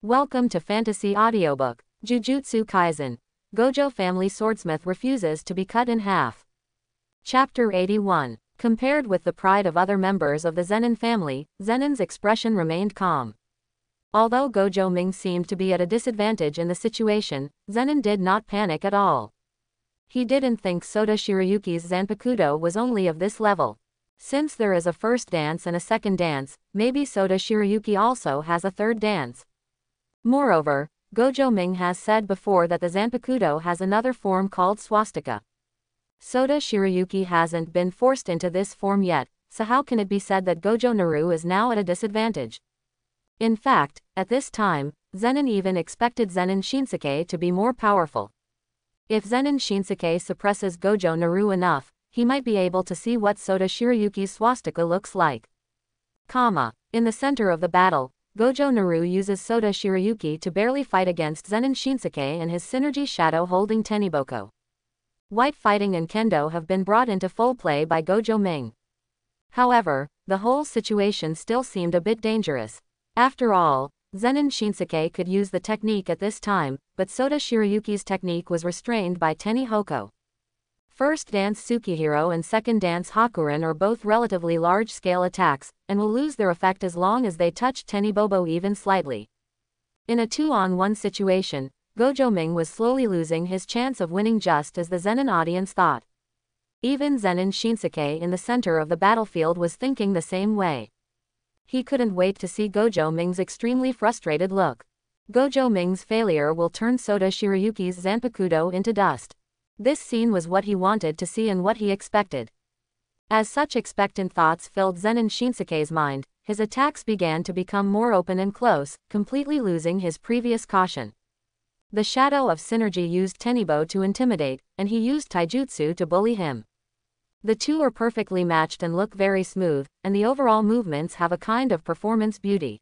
Welcome to Fantasy Audiobook, Jujutsu Kaisen. Gojo family swordsmith refuses to be cut in half. Chapter 81. Compared with the pride of other members of the Zenin family, Zenin's expression remained calm. Although Gojo Ming seemed to be at a disadvantage in the situation, Zenin did not panic at all. He didn't think Sota Shirayuki's Zanpakuto was only of this level. Since there is a first dance and a second dance, maybe Sota Shirayuki also has a third dance. Moreover, Gojo Ming has said before that the Zanpakuto has another form called swastika. Sota Shirayuki hasn't been forced into this form yet, so how can it be said that Gojo Naru is now at a disadvantage? In fact, at this time, Zenin even expected Zenin Shinsuke to be more powerful. If Zenin Shinsuke suppresses Gojo Naru enough, he might be able to see what Sota Shirayuki's swastika looks like. In the center of the battle, Gojo Naru uses Sota Shirayuki to barely fight against Zenin Shinsuke and his synergy shadow holding Teniboko. White fighting and kendo have been brought into full play by Gojo Ming. However, the whole situation still seemed a bit dangerous. After all, Zenin Shinsuke could use the technique at this time, but Sota Shirayuki's technique was restrained by Tenihoko. First dance Tsukihiro and second dance Hakuren are both relatively large-scale attacks, and will lose their effect as long as they touch Tenibobo even slightly. In a 2-on-1 situation, Gojo Ming was slowly losing his chance of winning just as the Zenin audience thought. Even Zenin Shinsuke in the center of the battlefield was thinking the same way. He couldn't wait to see Gojo Ming's extremely frustrated look. Gojo Ming's failure will turn Sota Shirayuki's Zanpakuto into dust. This scene was what he wanted to see and what he expected. As such expectant thoughts filled Zenin Shinsuke's mind, his attacks began to become more open and close, completely losing his previous caution. The shadow of synergy used Tenibo to intimidate, and he used taijutsu to bully him. The two are perfectly matched and look very smooth, and the overall movements have a kind of performance beauty.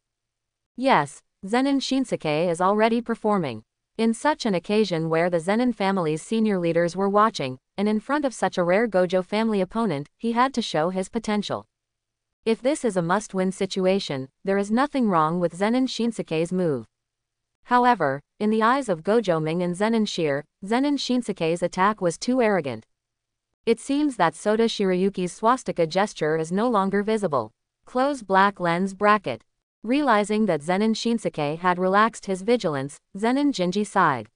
Yes, Zenin Shinsuke is already performing. In such an occasion where the Zenin family's senior leaders were watching, and in front of such a rare Gojo family opponent, he had to show his potential. If this is a must-win situation, there is nothing wrong with Zenin Shinsuke's move. However, in the eyes of Gojo Ming and Zenin Shinsuke's attack was too arrogant. It seems that Sota Shirayuki's swastika gesture is no longer visible. Close black lens bracket. Realizing that Zenin Shinsuke had relaxed his vigilance, Zenin Jinji sighed.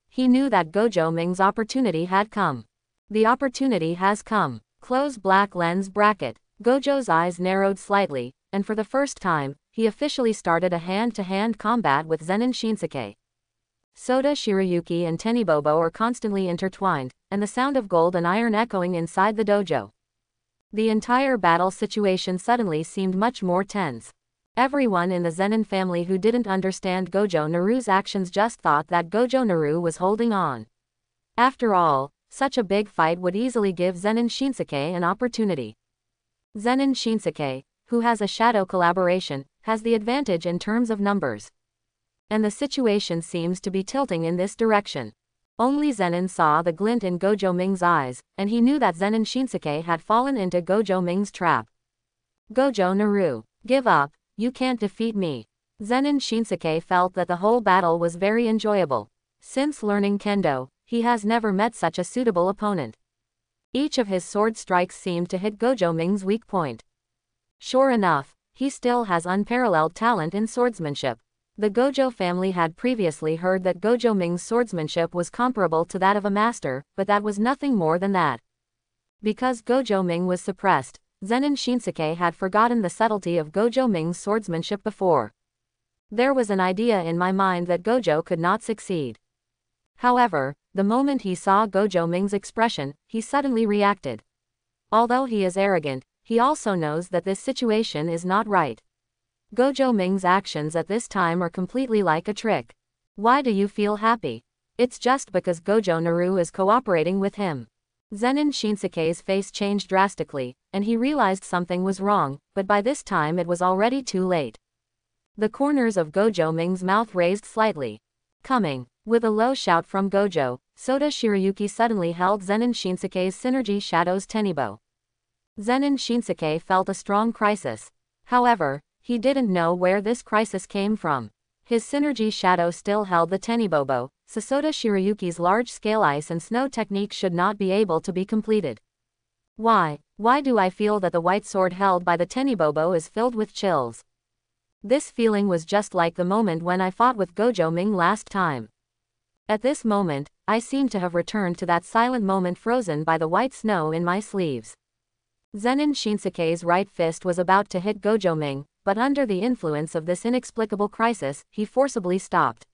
He knew that Gojo Ming's opportunity had come. The opportunity has come. Close black lens bracket. Gojo's eyes narrowed slightly, and for the first time, he officially started a hand-to-hand combat with Zenin Shinsuke. Sota Shirayuki and Tenibobo are constantly intertwined, and the sound of gold and iron echoing inside the dojo. The entire battle situation suddenly seemed much more tense. Everyone in the Zenin family who didn't understand Gojo Naru's actions just thought that Gojo Naru was holding on. After all, such a big fight would easily give Zenin Shinsuke an opportunity. Zenin Shinsuke, who has a shadow collaboration, has the advantage in terms of numbers. And the situation seems to be tilting in this direction. Only Zenin saw the glint in Gojo Ming's eyes, and he knew that Zenin Shinsuke had fallen into Gojo Ming's trap. Gojo Naru, give up. You can't defeat me. Zenin Shinsuke felt that the whole battle was very enjoyable. Since learning kendo, he has never met such a suitable opponent. Each of his sword strikes seemed to hit Gojo Ming's weak point. Sure enough, he still has unparalleled talent in swordsmanship. The Gojo family had previously heard that Gojo Ming's swordsmanship was comparable to that of a master, but that was nothing more than that. Because Gojo Ming was suppressed, Zenin Shinsuke had forgotten the subtlety of Gojo Ming's swordsmanship before. There was an idea in my mind that Gojo could not succeed. However, the moment he saw Gojo Ming's expression, he suddenly reacted. Although he is arrogant, he also knows that this situation is not right. Gojo Ming's actions at this time are completely like a trick. Why do you feel happy? It's just because Gojo Naru is cooperating with him. Zenin Shinsuke's face changed drastically, and he realized something was wrong, but by this time it was already too late. The corners of Gojo Ming's mouth raised slightly. Coming. With a low shout from Gojo, Sota Shirayuki suddenly held Zenin Shinsuke's synergy shadow's Tenibo. Zenin Shinsuke felt a strong crisis. However, he didn't know where this crisis came from. His synergy shadow still held the Tenibobo, Sasota Shirayuki's large-scale ice and snow technique should not be able to be completed. Why do I feel that the white sword held by the Tenibobo is filled with chills? This feeling was just like the moment when I fought with Gojo Ming last time. At this moment, I seem to have returned to that silent moment frozen by the white snow in my sleeves. Zenin Shinsuke's right fist was about to hit Gojo Ming, but under the influence of this inexplicable crisis, he forcibly stopped.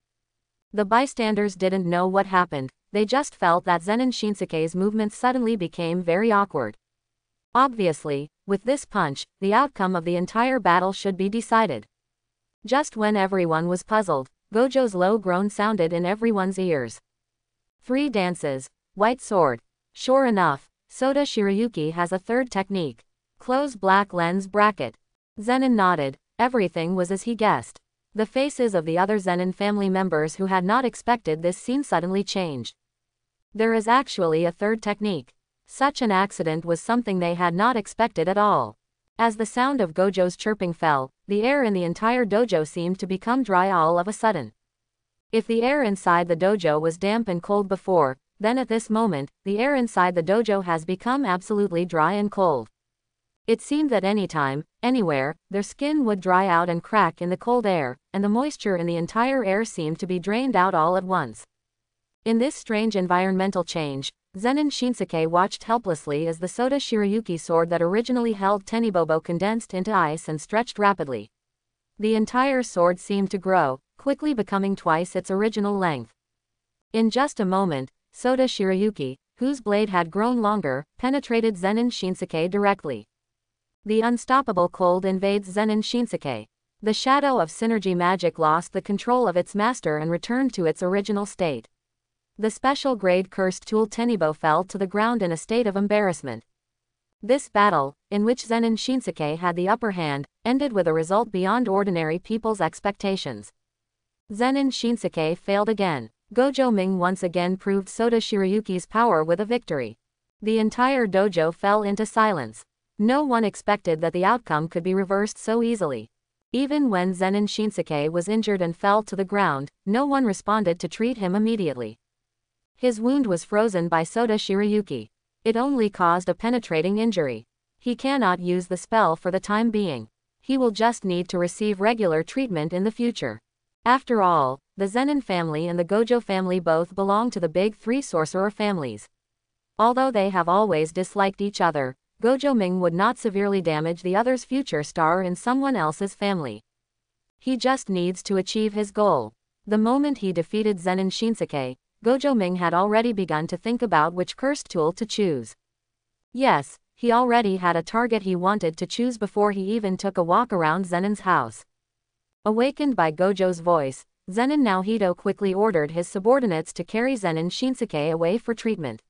The bystanders didn't know what happened, they just felt that Zenin Shinsuke's movements suddenly became very awkward. Obviously, with this punch, the outcome of the entire battle should be decided. Just when everyone was puzzled, Gojo's low groan sounded in everyone's ears. 3 dances, white sword. Sure enough, Sota Shirayuki has a third technique. Close black lens bracket. Zenin nodded, everything was as he guessed. The faces of the other Zenin family members who had not expected this scene suddenly changed. There is actually a third technique. Such an accident was something they had not expected at all. As the sound of Gojo's chirping fell, the air in the entire dojo seemed to become dry all of a sudden. If the air inside the dojo was damp and cold before, then at this moment, the air inside the dojo has become absolutely dry and cold. It seemed that anytime, anywhere, their skin would dry out and crack in the cold air, and the moisture in the entire air seemed to be drained out all at once. In this strange environmental change, Zenin Shinsuke watched helplessly as the Sota Shirayuki sword that originally held Tenibobo condensed into ice and stretched rapidly. The entire sword seemed to grow, quickly becoming twice its original length. In just a moment, Sota Shirayuki, whose blade had grown longer, penetrated Zenin Shinsuke directly. The unstoppable cold invades Zenin Shinsuke. The shadow of synergy magic lost the control of its master and returned to its original state. The special grade cursed tool Tenibo fell to the ground in a state of embarrassment. This battle, in which Zenin Shinsuke had the upper hand, ended with a result beyond ordinary people's expectations. Zenin Shinsuke failed again. Gojo Ming once again proved Sota Shirayuki's power with a victory. The entire dojo fell into silence. No one expected that the outcome could be reversed so easily. Even when Zenin Shinsuke was injured and fell to the ground, no one responded to treat him immediately. His wound was frozen by Sota Shirayuki. It only caused a penetrating injury. He cannot use the spell for the time being. He will just need to receive regular treatment in the future. After all, the Zenin family and the Gojo family both belong to the big 3 sorcerer families. Although they have always disliked each other, Gojo Ming would not severely damage the other's future star in someone else's family. He just needs to achieve his goal. The moment he defeated Zenin Shinsuke, Gojo Ming had already begun to think about which cursed tool to choose. Yes, he already had a target he wanted to choose before he even took a walk around Zenin's house. Awakened by Gojo's voice, Zenin Naohito quickly ordered his subordinates to carry Zenin Shinsuke away for treatment.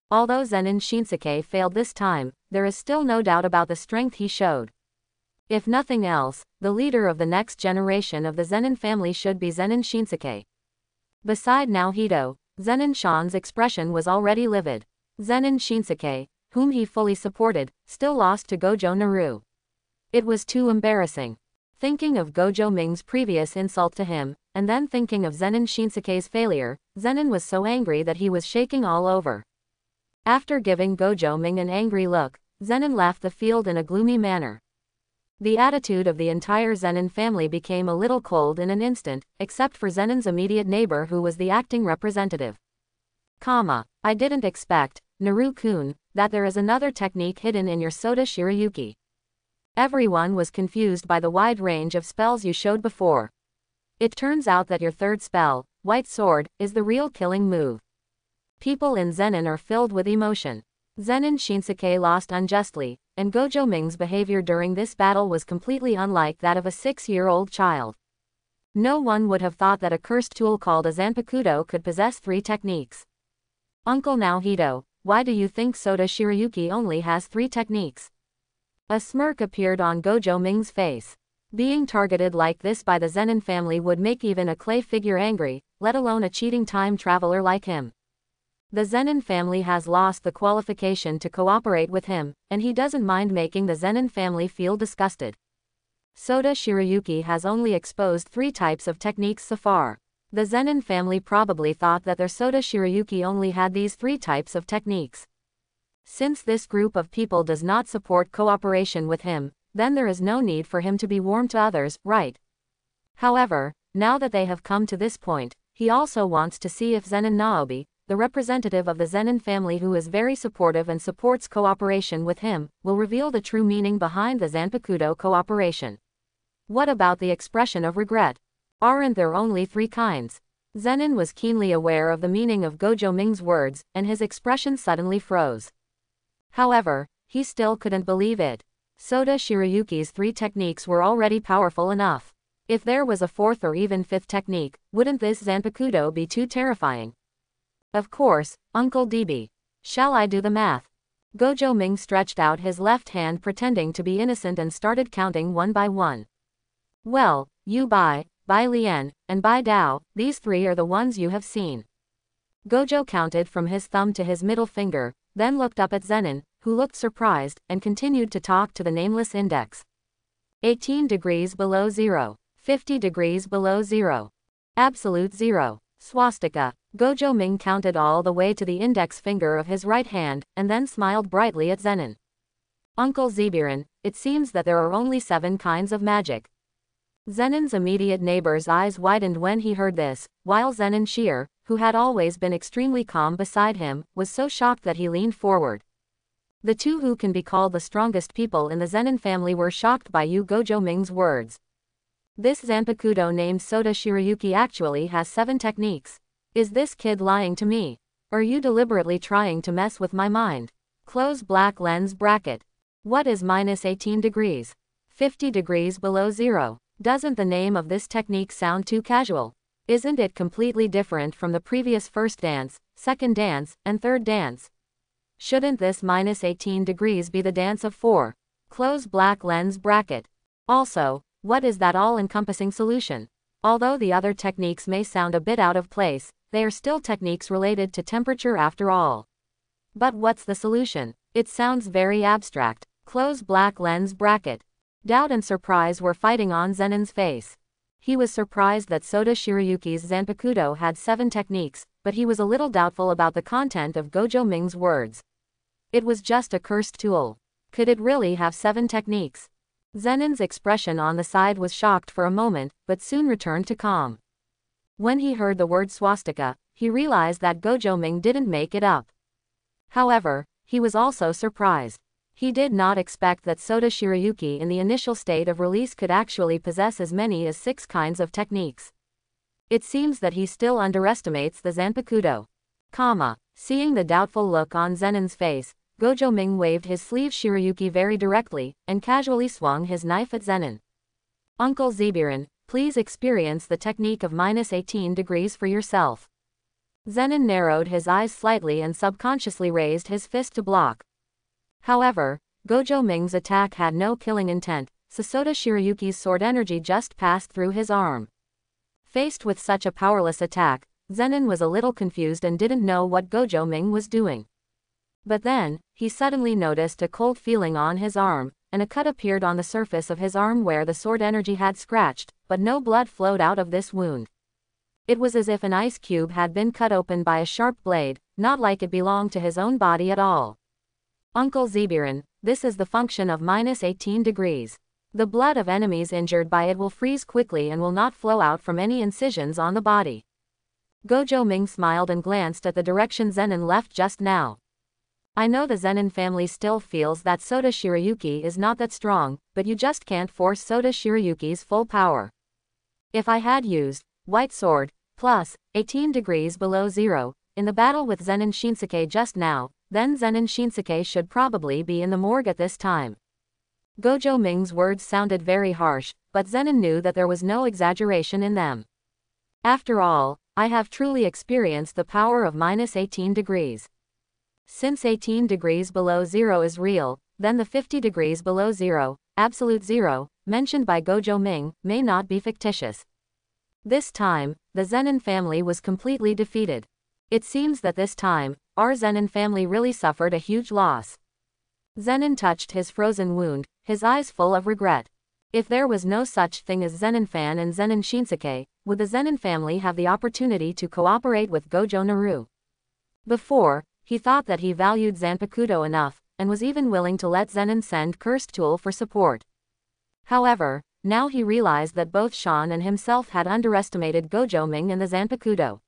Although Zenin Shinsuke failed this time, there is still no doubt about the strength he showed. If nothing else, the leader of the next generation of the Zenin family should be Zenin Shinsuke. Beside Naohito, Zenin Shan's expression was already livid. Zenin Shinsuke, whom he fully supported, still lost to Gojo Naru. It was too embarrassing. Thinking of Gojo Ming's previous insult to him, and then thinking of Zenin Shinsuke's failure, Zenin was so angry that he was shaking all over. After giving Gojo Ming an angry look, Zenin left the field in a gloomy manner. The attitude of the entire Zenin family became a little cold in an instant, except for Zenin's immediate neighbor who was the acting representative. I didn't expect, Naru-kun, that there is another technique hidden in your Sota Shirayuki. Everyone was confused by the wide range of spells you showed before. It turns out that your third spell, White Sword, is the real killing move. People in Zenin are filled with emotion. Zenin Shinsuke lost unjustly, and Gojo Ming's behavior during this battle was completely unlike that of a 6-year-old child. No one would have thought that a cursed tool called a Zanpakuto could possess 3 techniques. Uncle Naohito, why do you think Sota Shirayuki only has 3 techniques? A smirk appeared on Gojo Ming's face. Being targeted like this by the Zenin family would make even a clay figure angry, let alone a cheating time traveler like him. The Zenin family has lost the qualification to cooperate with him, and he doesn't mind making the Zenin family feel disgusted. Soda Shirayuki has only exposed 3 types of techniques so far. The Zenin family probably thought that their Soda Shirayuki only had these 3 types of techniques. Since this group of people does not support cooperation with him, then there is no need for him to be warm to others, right? However, now that they have come to this point, he also wants to see if Zenin Naobi, the representative of the Zenin family who is very supportive and supports cooperation with him, will reveal the true meaning behind the Zanpakuto cooperation. What about the expression of regret? Aren't there only 3 kinds? Zenin was keenly aware of the meaning of Gojo Ming's words, and his expression suddenly froze. However, he still couldn't believe it. Soda Shirayuki's 3 techniques were already powerful enough. If there was a 4th or even 5th technique, wouldn't this Zanpakuto be too terrifying? Of course, Uncle DB. Shall I do the math? Gojo Ming stretched out his left hand pretending to be innocent and started counting one by one. Well, you Bai Lian, and Bai Dao, these 3 are the ones you have seen. Gojo counted from his thumb to his middle finger, then looked up at Zenin, who looked surprised, and continued to talk to the nameless index. 18 degrees below 0. 50 degrees below 0. Absolute 0. Swastika. Gojo Ming counted all the way to the index finger of his right hand, and then smiled brightly at Zenin. Uncle Zebiran, it seems that there are only 7 kinds of magic. Zenin's immediate neighbor's eyes widened when he heard this, while Zenin Shear, who had always been extremely calm beside him, was so shocked that he leaned forward. The 2 who can be called the strongest people in the Zenin family were shocked by Gojo Ming's words. This Zanpakuto named Soda Shirayuki actually has 7 techniques. Is this kid lying to me? Are you deliberately trying to mess with my mind? Close black lens bracket. What is minus 18 degrees? 50 degrees below 0. Doesn't the name of this technique sound too casual? Isn't it completely different from the previous first dance, second dance, and third dance? Shouldn't this minus 18 degrees be the dance of 4? Close black lens bracket. Also, what is that all-encompassing solution? Although the other techniques may sound a bit out of place, they are still techniques related to temperature after all. But what's the solution? It sounds very abstract. Close black lens bracket. Doubt and surprise were fighting on Zenin's face. He was surprised that Soda Shirayuki's Zanpakuto had 7 techniques, but he was a little doubtful about the content of Gojo Ming's words. It was just a cursed tool. Could it really have 7 techniques? Zenin's expression on the side was shocked for a moment, but soon returned to calm. When he heard the word swastika, he realized that Gojo Ming didn't make it up. However, he was also surprised. He did not expect that Soda Shirayuki in the initial state of release could actually possess as many as 6 kinds of techniques. It seems that he still underestimates the Zanpakuto. Seeing the doubtful look on Zenin's face, Gojo Ming waved his sleeve Shirayuki very directly, and casually swung his knife at Zenin. Uncle Zebiran, please experience the technique of minus 18 degrees for yourself. Zenin narrowed his eyes slightly and subconsciously raised his fist to block. However, Gojo Ming's attack had no killing intent, so Soda Shirayuki's sword energy just passed through his arm. Faced with such a powerless attack, Zenin was a little confused and didn't know what Gojo Ming was doing. But then, he suddenly noticed a cold feeling on his arm, and a cut appeared on the surface of his arm where the sword energy had scratched, but no blood flowed out of this wound. It was as if an ice cube had been cut open by a sharp blade, not like it belonged to his own body at all. Uncle Zebiran, this is the function of minus 18 degrees. The blood of enemies injured by it will freeze quickly and will not flow out from any incisions on the body. Gojo Ming smiled and glanced at the direction Zenin left just now. I know the Zenin family still feels that Soda Shirayuki is not that strong, but you just can't force Soda Shirayuki's full power. If I had used White Sword, plus 18 degrees below 0, in the battle with Zenin Shinsuke just now, then Zenin Shinsuke should probably be in the morgue at this time. Gojo Ming's words sounded very harsh, but Zenin knew that there was no exaggeration in them. After all, I have truly experienced the power of minus 18 degrees. Since 18 degrees below 0 is real, then the 50 degrees below 0, absolute 0, mentioned by Gojo Ming, may not be fictitious. This time, the Zenin family was completely defeated. It seems that this time, our Zenin family really suffered a huge loss. Zenin touched his frozen wound, his eyes full of regret. If there was no such thing as Zenin fan and Zenin Shinsuke, would the Zenin family have the opportunity to cooperate with Gojo Naru? Before, he thought that he valued Zanpakuto enough, and was even willing to let Zenin send Cursed Tool for support. However, now he realized that both Sean and himself had underestimated Gojo Ming and the Zanpakuto.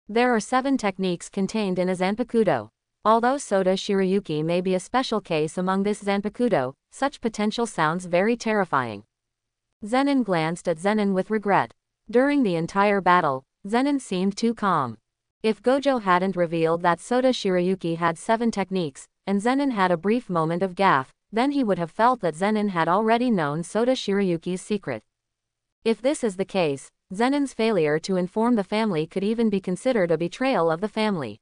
There are 7 techniques contained in a Zanpakuto. Although Soda Shirayuki may be a special case among this Zanpakuto, such potential sounds very terrifying. Zenin glanced at Zenin with regret. During the entire battle, Zenin seemed too calm. If Gojo hadn't revealed that Soda Shirayuki had 7 techniques, and Zenin had a brief moment of gaffe, then he would have felt that Zenin had already known Soda Shirayuki's secret. If this is the case, Zenin's failure to inform the family could even be considered a betrayal of the family.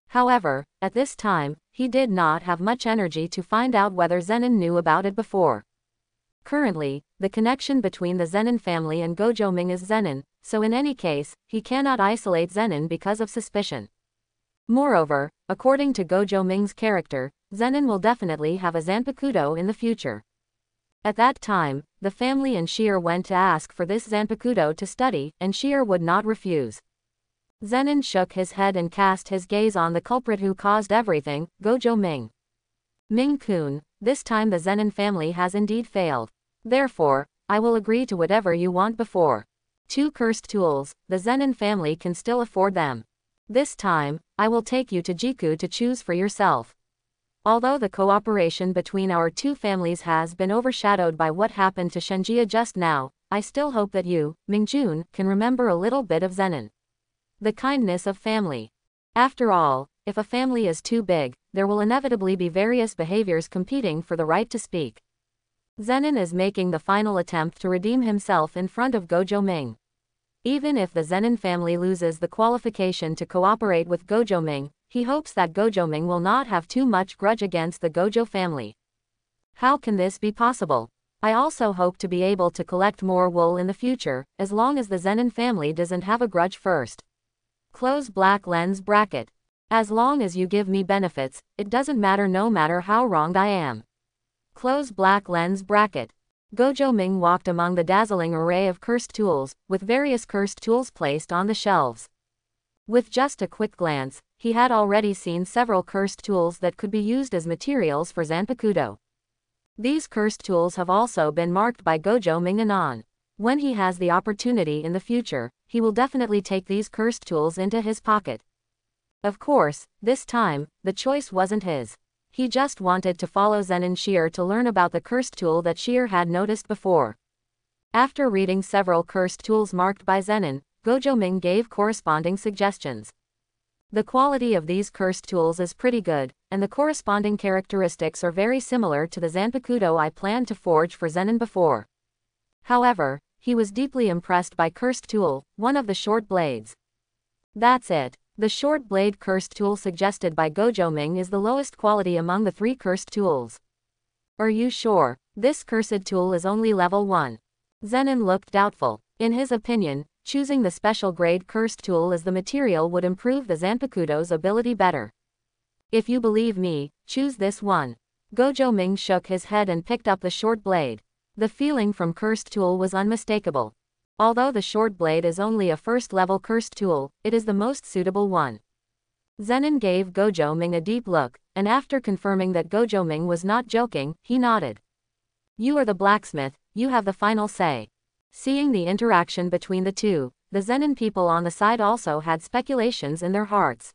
However, at this time, he did not have much energy to find out whether Zenin knew about it before. Currently, the connection between the Zenin family and Gojo Ming is Zenin, so in any case, he cannot isolate Zenin because of suspicion. Moreover, according to Gojo Ming's character, Zenin will definitely have a Zanpakuto in the future. At that time, the family and Sheer went to ask for this Zanpakuto to study, and Sheer would not refuse. Zenin shook his head and cast his gaze on the culprit who caused everything, Gojo Ming. Ming-kun, this time the Zenin family has indeed failed. Therefore, I will agree to whatever you want before. 2 cursed tools, the Zenin family can still afford them. This time, I will take you to Jiku to choose for yourself. Although the cooperation between our 2 families has been overshadowed by what happened to Shenjia just now, I still hope that you, Mingjun, can remember a little bit of Zenin. The kindness of family. After all, if a family is too big, there will inevitably be various behaviors competing for the right to speak. Zenin is making the final attempt to redeem himself in front of Gojo Ming. Even if the Zenin family loses the qualification to cooperate with Gojo Ming, he hopes that Gojo Ming will not have too much grudge against the Gojo family. How can this be possible? I also hope to be able to collect more wool in the future, as long as the Zenin family doesn't have a grudge first. Close black lens bracket. As long as you give me benefits, it doesn't matter no matter how wronged I am. Close black lens bracket. Gojo Ming walked among the dazzling array of cursed tools, with various cursed tools placed on the shelves. With just a quick glance, he had already seen several cursed tools that could be used as materials for Zanpakuto. These cursed tools have also been marked by Gojo Ming anon. When he has the opportunity in the future, he will definitely take these cursed tools into his pocket. Of course, this time, the choice wasn't his. He just wanted to follow Zenin Sheer to learn about the cursed tool that Sheer had noticed before. After reading several cursed tools marked by Zenin, Gojo Ming gave corresponding suggestions. The quality of these cursed tools is pretty good, and the corresponding characteristics are very similar to the Zanpakuto I planned to forge for Zenin before. However, he was deeply impressed by cursed tool, one of the short blades. That's it. The short blade cursed tool suggested by Gojo Ming is the lowest quality among the 3 cursed tools. Are you sure? This cursed tool is only level 1. Zenin looked doubtful. In his opinion, choosing the special grade cursed tool as the material would improve the Zanpakuto's ability better. If you believe me, choose this one. Gojo Ming shook his head and picked up the short blade. The feeling from cursed tool was unmistakable. Although the short blade is only a first-level cursed tool, it is the most suitable one. Zenin gave Gojo Ming a deep look, and after confirming that Gojo Ming was not joking, he nodded. You are the blacksmith, you have the final say. Seeing the interaction between the two, the Zenin people on the side also had speculations in their hearts.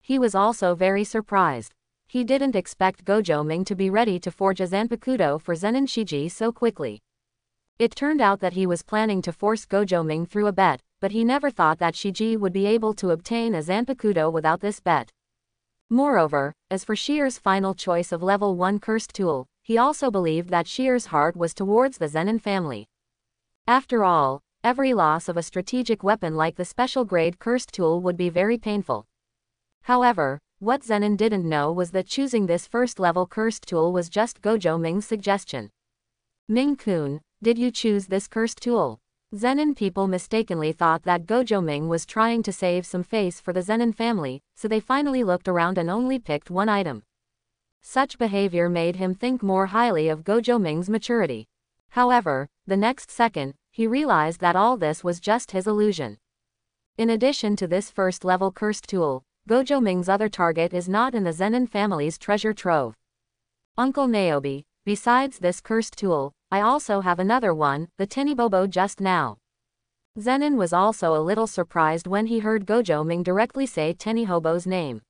He was also very surprised. He didn't expect Gojo Ming to be ready to forge a Zanpakuto for Zenin Shiji so quickly. It turned out that he was planning to force Gojo Ming through a bet, but he never thought that Shiji would be able to obtain a Zanpakuto without this bet. Moreover, as for Sheer's final choice of level 1 cursed tool, he also believed that Sheer's heart was towards the Zenin family. After all, every loss of a strategic weapon like the special grade cursed tool would be very painful. However, what Zenin didn't know was that choosing this first level cursed tool was just Gojo Ming's suggestion. Ming-kun, did you choose this cursed tool? Zenin people mistakenly thought that Gojo Ming was trying to save some face for the Zenin family, so they finally looked around and only picked one item. Such behavior made him think more highly of Gojo Ming's maturity. However, the next second, he realized that all this was just his illusion. In addition to this first-level cursed tool, Gojo Ming's other target is not in the Zenin family's treasure trove. Uncle Naobi, besides this cursed tool, I also have another one, the Tenibobo just now. Zenin was also a little surprised when he heard Gojo Ming directly say Tenihobo's name.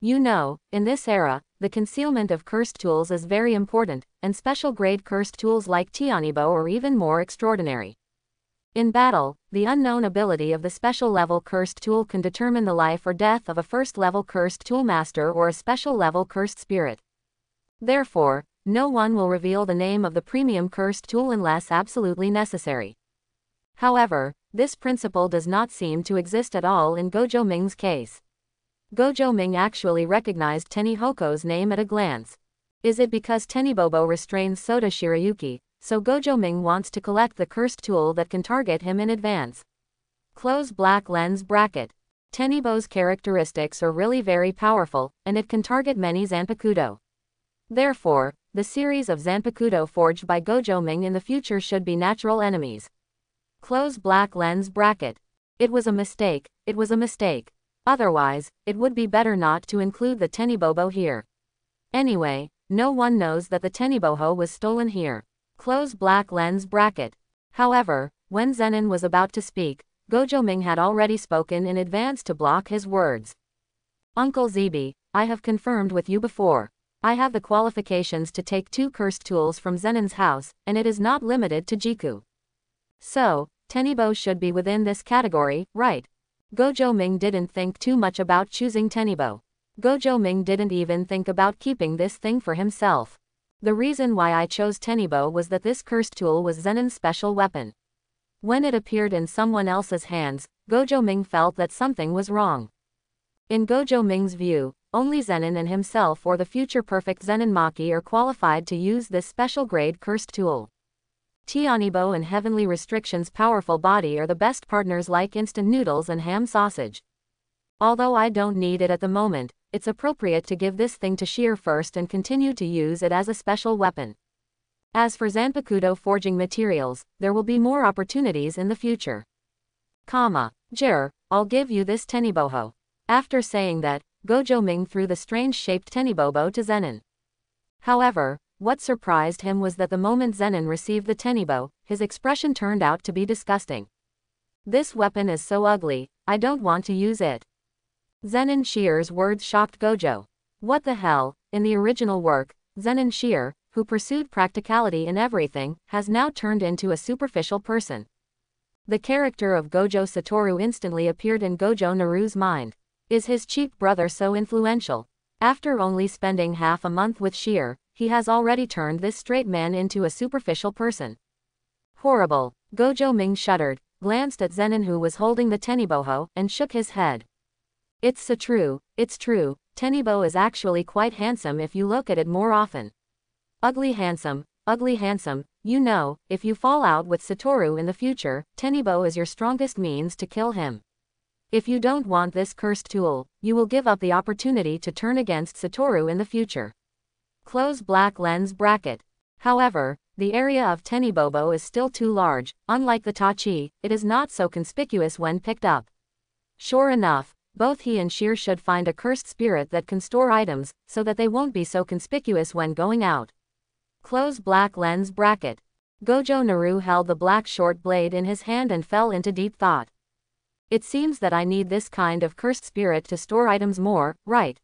You know, in this era, the concealment of cursed tools is very important, and special-grade cursed tools like Tianibo are even more extraordinary. In battle, the unknown ability of the special-level cursed tool can determine the life or death of a first-level cursed tool master or a special-level cursed spirit. Therefore, no one will reveal the name of the premium cursed tool unless absolutely necessary. However, this principle does not seem to exist at all in Gojo Ming's case. Gojo Ming actually recognized Tenihoko's name at a glance. Is it because Tenibobo restrains Sota Shirayuki, so Gojo Ming wants to collect the cursed tool that can target him in advance? Close black lens bracket. Tenibo's characteristics are really very powerful, and it can target many Zanpakuto. Therefore, the series of Zanpakuto forged by Gojo Ming in the future should be natural enemies. Close black lens bracket. It was a mistake, it was a mistake. Otherwise, it would be better not to include the Tenibobo here. Anyway, no one knows that the Teniboho was stolen here. Close black lens bracket. However, when Zenin was about to speak, Gojo Ming had already spoken in advance to block his words. Uncle Zebi, I have confirmed with you before. I have the qualifications to take 2 cursed tools from Zenin's house, and it is not limited to Jiku. So, Tenibo should be within this category, right? Gojo Ming didn't think too much about choosing Tenibo. Gojo Ming didn't even think about keeping this thing for himself. The reason why I chose Tenibo was that this cursed tool was Zenin's special weapon. When it appeared in someone else's hands, Gojo Ming felt that something was wrong. In Gojo Ming's view, only Zenin and himself or the future perfect Zenin Maki are qualified to use this special grade cursed tool. Tianibo and Heavenly Restriction's powerful body are the best partners like instant noodles and ham sausage. Although I don't need it at the moment, it's appropriate to give this thing to Sheer first and continue to use it as a special weapon. As for Zanpakuto forging materials, there will be more opportunities in the future. I'll give you this Teniboho. After saying that, Gojo Ming threw the strange-shaped Tenibobo to Zenin. However, what surprised him was that the moment Zenin received the Tenibo, his expression turned out to be disgusting. This weapon is so ugly, I don't want to use it. Zenin Shear's words shocked Gojo. What the hell, in the original work, Zenin Shear, who pursued practicality in everything, has now turned into a superficial person. The character of Gojo Satoru instantly appeared in Gojo Naru's mind. Is his cheap brother so influential? After only spending half a month with Shear, he has already turned this straight man into a superficial person. Horrible. Gojo Ming shuddered, glanced at Zenin who was holding the Teniboho, and shook his head. It's so true, it's true, Tenibo is actually quite handsome if you look at it more often. Ugly handsome, you know, if you fall out with Satoru in the future, Tenibo is your strongest means to kill him. If you don't want this cursed tool, you will give up the opportunity to turn against Satoru in the future. Close black lens bracket. However, the area of Tenibobo is still too large, unlike the Tachi, it is not so conspicuous when picked up. Sure enough, both he and Sheer should find a cursed spirit that can store items, so that they won't be so conspicuous when going out. Close black lens bracket. Gojo Naru held the black short blade in his hand and fell into deep thought. It seems that I need this kind of cursed spirit to store items more, right?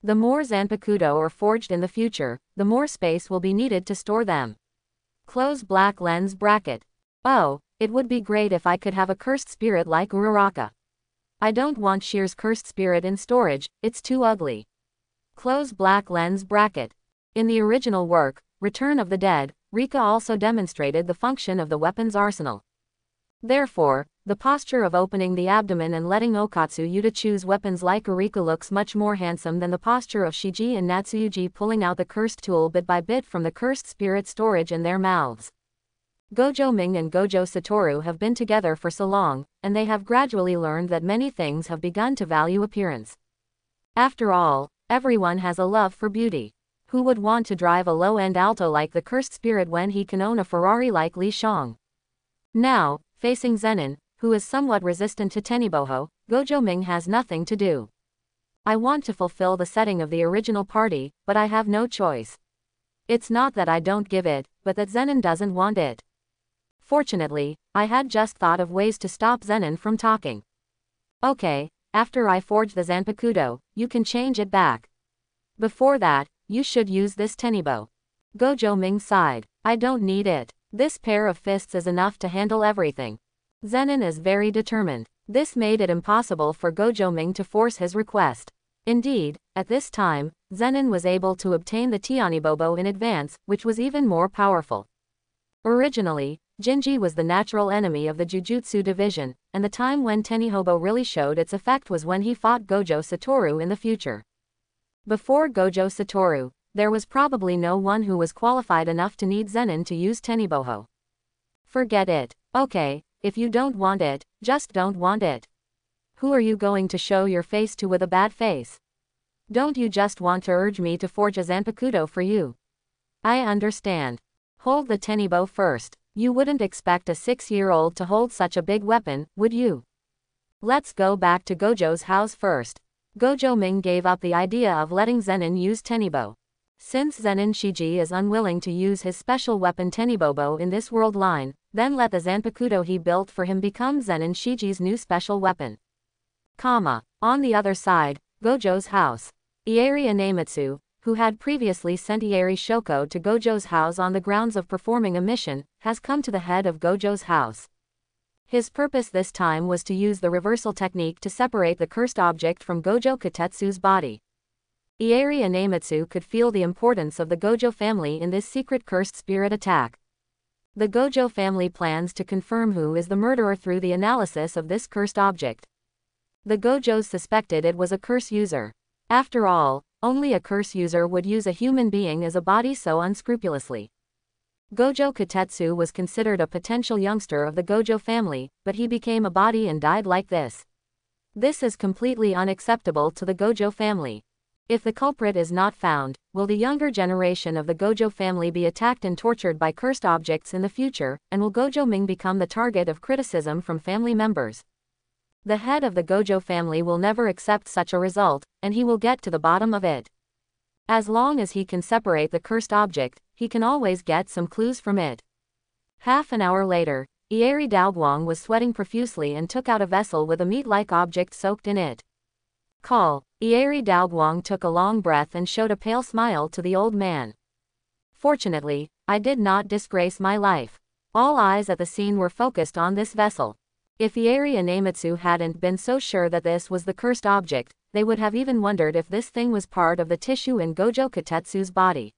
The more Zanpakuto are forged in the future, the more space will be needed to store them. Close black lens bracket. Oh, it would be great if I could have a cursed spirit like Uraraka. I don't want Sheer's cursed spirit in storage, it's too ugly. Close black lens bracket. In the original work, Return of the Dead, Rika also demonstrated the function of the weapon's arsenal. Therefore, the posture of opening the abdomen and letting Okatsu Yuta choose weapons like Urika looks much more handsome than the posture of Shiji and Natsuyuji pulling out the cursed tool bit by bit from the cursed spirit storage in their mouths. Gojo Ming and Gojo Satoru have been together for so long, and they have gradually learned that many things have begun to value appearance. After all, everyone has a love for beauty. Who would want to drive a low-end Alto like the cursed spirit when he can own a Ferrari like Li Shang? Now, facing Zenin, who is somewhat resistant to Teniboho, Gojo Ming has nothing to do. I want to fulfill the setting of the original party, but I have no choice. It's not that I don't give it, but that Zenin doesn't want it. Fortunately, I had just thought of ways to stop Zenin from talking. Okay, after I forge the Zanpakuto, you can change it back. Before that, you should use this Tenibo. Gojo Ming sighed. I don't need it. This pair of fists is enough to handle everything. Zenin is very determined. This made it impossible for Gojo Ming to force his request. Indeed, at this time, Zenin was able to obtain the Tianibobo in advance, which was even more powerful. Originally, Jinji was the natural enemy of the Jujutsu division, and the time when Tenihobo really showed its effect was when he fought Gojo Satoru in the future. Before Gojo Satoru, there was probably no one who was qualified enough to need Zenin to use Teniboho. Forget it. Okay, if you don't want it, just don't want it. Who are you going to show your face to with a bad face? Don't you just want to urge me to forge a Zanpakuto for you? I understand. Hold the Tenibo first. You wouldn't expect a 6-year-old to hold such a big weapon, would you? Let's go back to Gojo's house first. Gojo Ming gave up the idea of letting Zenin use Tenibo. Since Zenin Shiji is unwilling to use his special weapon Tenibobo in this world line, then let the Zanpakuto he built for him become Zenin Shiji's new special weapon. On the other side, Gojo's house. Ieri Inemitsu, who had previously sent Ieri Shoko to Gojo's house on the grounds of performing a mission, has come to the head of Gojo's house. His purpose this time was to use the reversal technique to separate the cursed object from Gojo Katetsu's body. Ieri Inemitsu could feel the importance of the Gojo family in this secret cursed spirit attack. The Gojo family plans to confirm who is the murderer through the analysis of this cursed object. The Gojos suspected it was a curse user. After all, only a curse user would use a human being as a body so unscrupulously. Gojo Katetsu was considered a potential youngster of the Gojo family, but he became a body and died like this. This is completely unacceptable to the Gojo family. If the culprit is not found, will the younger generation of the Gojo family be attacked and tortured by cursed objects in the future, and will Gojo Ming become the target of criticism from family members? The head of the Gojo family will never accept such a result, and he will get to the bottom of it. As long as he can separate the cursed object, he can always get some clues from it. Half an hour later, Ieri Daoguang was sweating profusely and took out a vessel with a meat-like object soaked in it. Ieri Daoguang took a long breath and showed a pale smile to the old man. Fortunately, I did not disgrace my life. All eyes at the scene were focused on this vessel. If Ieri Inemitsu hadn't been so sure that this was the cursed object, they would have even wondered if this thing was part of the tissue in Gojo Katetsu's body.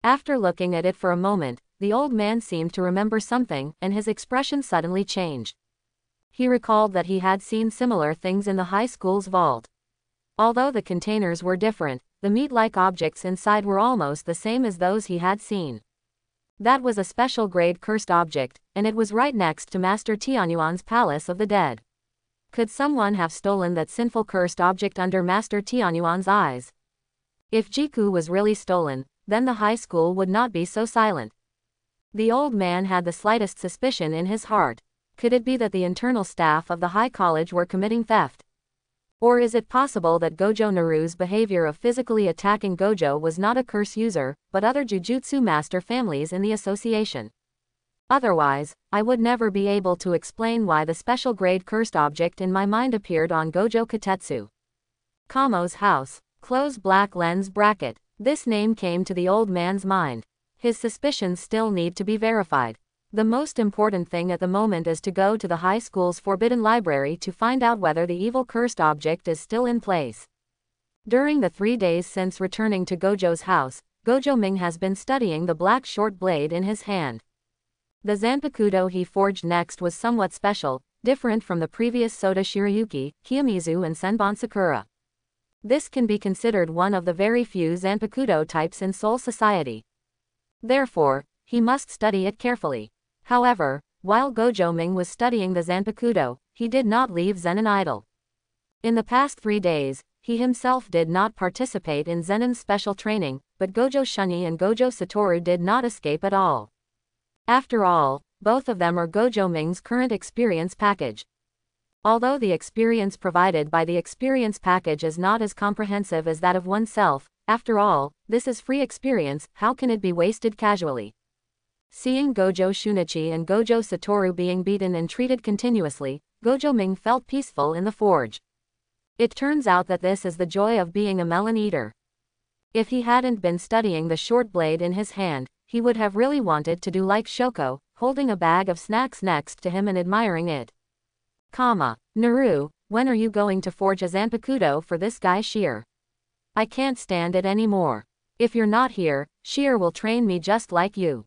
After looking at it for a moment, the old man seemed to remember something, and his expression suddenly changed. He recalled that he had seen similar things in the high school's vault. Although the containers were different, the meat-like objects inside were almost the same as those he had seen. That was a special grade cursed object, and it was right next to Master Tianyuan's Palace of the Dead. Could someone have stolen that sinful cursed object under Master Tianyuan's eyes? If Jiku was really stolen, then the high school would not be so silent. The old man had the slightest suspicion in his heart. Could it be that the internal staff of the high college were committing theft? Or is it possible that Gojo Naru's behavior of physically attacking Gojo was not a curse user, but other Jujutsu master families in the association? Otherwise, I would never be able to explain why the special grade cursed object in my mind appeared on Gojo Katetsu. Kamo's house. Close black lens bracket. This name came to the old man's mind. His suspicions still need to be verified. The most important thing at the moment is to go to the high school's forbidden library to find out whether the evil cursed object is still in place. During the 3 days since returning to Gojo's house, Gojo Ming has been studying the black short blade in his hand. The Zanpakuto he forged next was somewhat special, different from the previous Sota Shirayuki, Kiyomizu and Senbon Sakura. This can be considered one of the very few Zanpakuto types in Soul Society. Therefore, he must study it carefully. However, while Gojo Ming was studying the Zanpakuto, he did not leave Zenin idle. In the past 3 days, he himself did not participate in Zenin's special training, but Gojo Shunny and Gojo Satoru did not escape at all. After all, both of them are Gojo Ming's current experience package. Although the experience provided by the experience package is not as comprehensive as that of oneself, after all, this is free experience, how can it be wasted casually? Seeing Gojo Shunichi and Gojo Satoru being beaten and treated continuously, Gojo Ming felt peaceful in the forge. It turns out that this is the joy of being a melon eater. If he hadn't been studying the short blade in his hand, he would have really wanted to do like Shoko, holding a bag of snacks next to him and admiring it. Naru, when are you going to forge a Zanpakuto for this guy Sheer? I can't stand it anymore. If you're not here, Sheer will train me just like you.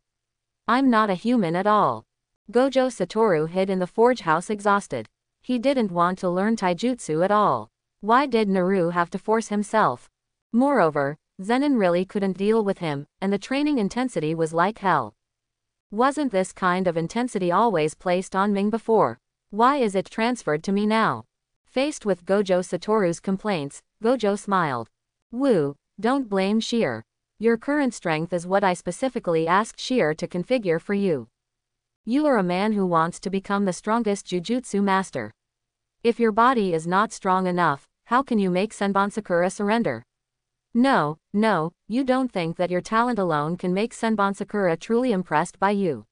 I'm not a human at all. Gojo Satoru hid in the forge house exhausted. He didn't want to learn taijutsu at all. Why did Naru have to force himself? Moreover, Zenin really couldn't deal with him, and the training intensity was like hell. Wasn't this kind of intensity always placed on Ming before? Why is it transferred to me now? Faced with Gojo Satoru's complaints, Gojo smiled. Woo, don't blame Sheer. Your current strength is what I specifically asked Sheer to configure for you. You are a man who wants to become the strongest jujutsu master. If your body is not strong enough, how can you make Senbon Sakura surrender? No, you don't think that your talent alone can make Senbon Sakura truly impressed by you.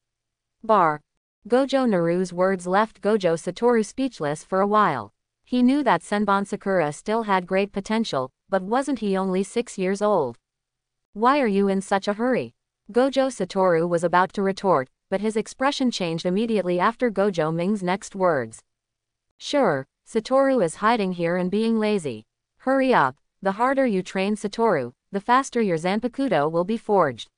Gojo Naru's words left Gojo Satoru speechless for a while. He knew that Senbon Sakura still had great potential, but wasn't he only 6 years old? Why are you in such a hurry? Gojo Satoru was about to retort, but his expression changed immediately after Gojo Ming's next words. Sure, Satoru is hiding here and being lazy. Hurry up, the harder you train Satoru, the faster your Zanpakuto will be forged.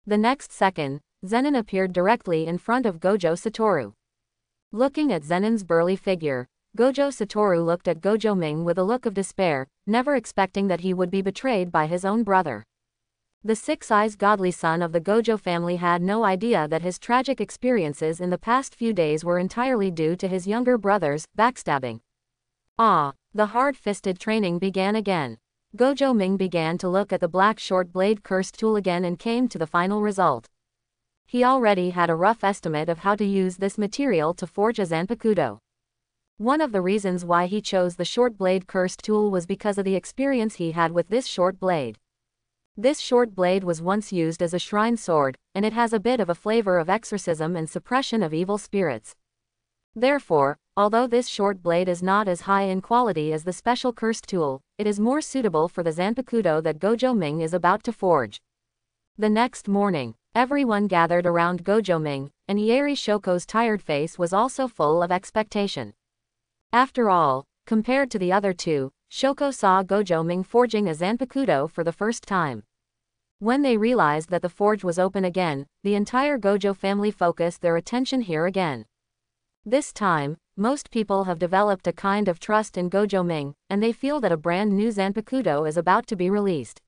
The next second, Zenin appeared directly in front of Gojo Satoru. Looking at Zenin's burly figure, Gojo Satoru looked at Gojo Ming with a look of despair, never expecting that he would be betrayed by his own brother. The six-eyes godly son of the Gojo family had no idea that his tragic experiences in the past few days were entirely due to his younger brother's backstabbing. The hard-fisted training began again. Gojo Ming began to look at the black short blade cursed tool again and came to the final result. He already had a rough estimate of how to use this material to forge a Zanpakuto. One of the reasons why he chose the short blade cursed tool was because of the experience he had with this short blade. This short blade was once used as a shrine sword, and it has a bit of a flavor of exorcism and suppression of evil spirits. Therefore, although this short blade is not as high in quality as the special cursed tool, it is more suitable for the Zanpakuto that Gojo Ming is about to forge. The next morning, everyone gathered around Gojo Ming, and Ieri Shoko's tired face was also full of expectation. After all, compared to the other two, Shoko saw Gojo Ming forging a Zanpakuto for the first time. When they realized that the forge was open again, the entire Gojo family focused their attention here again. This time, most people have developed a kind of trust in Gojo Ming, and they feel that a brand new Zanpakuto is about to be released.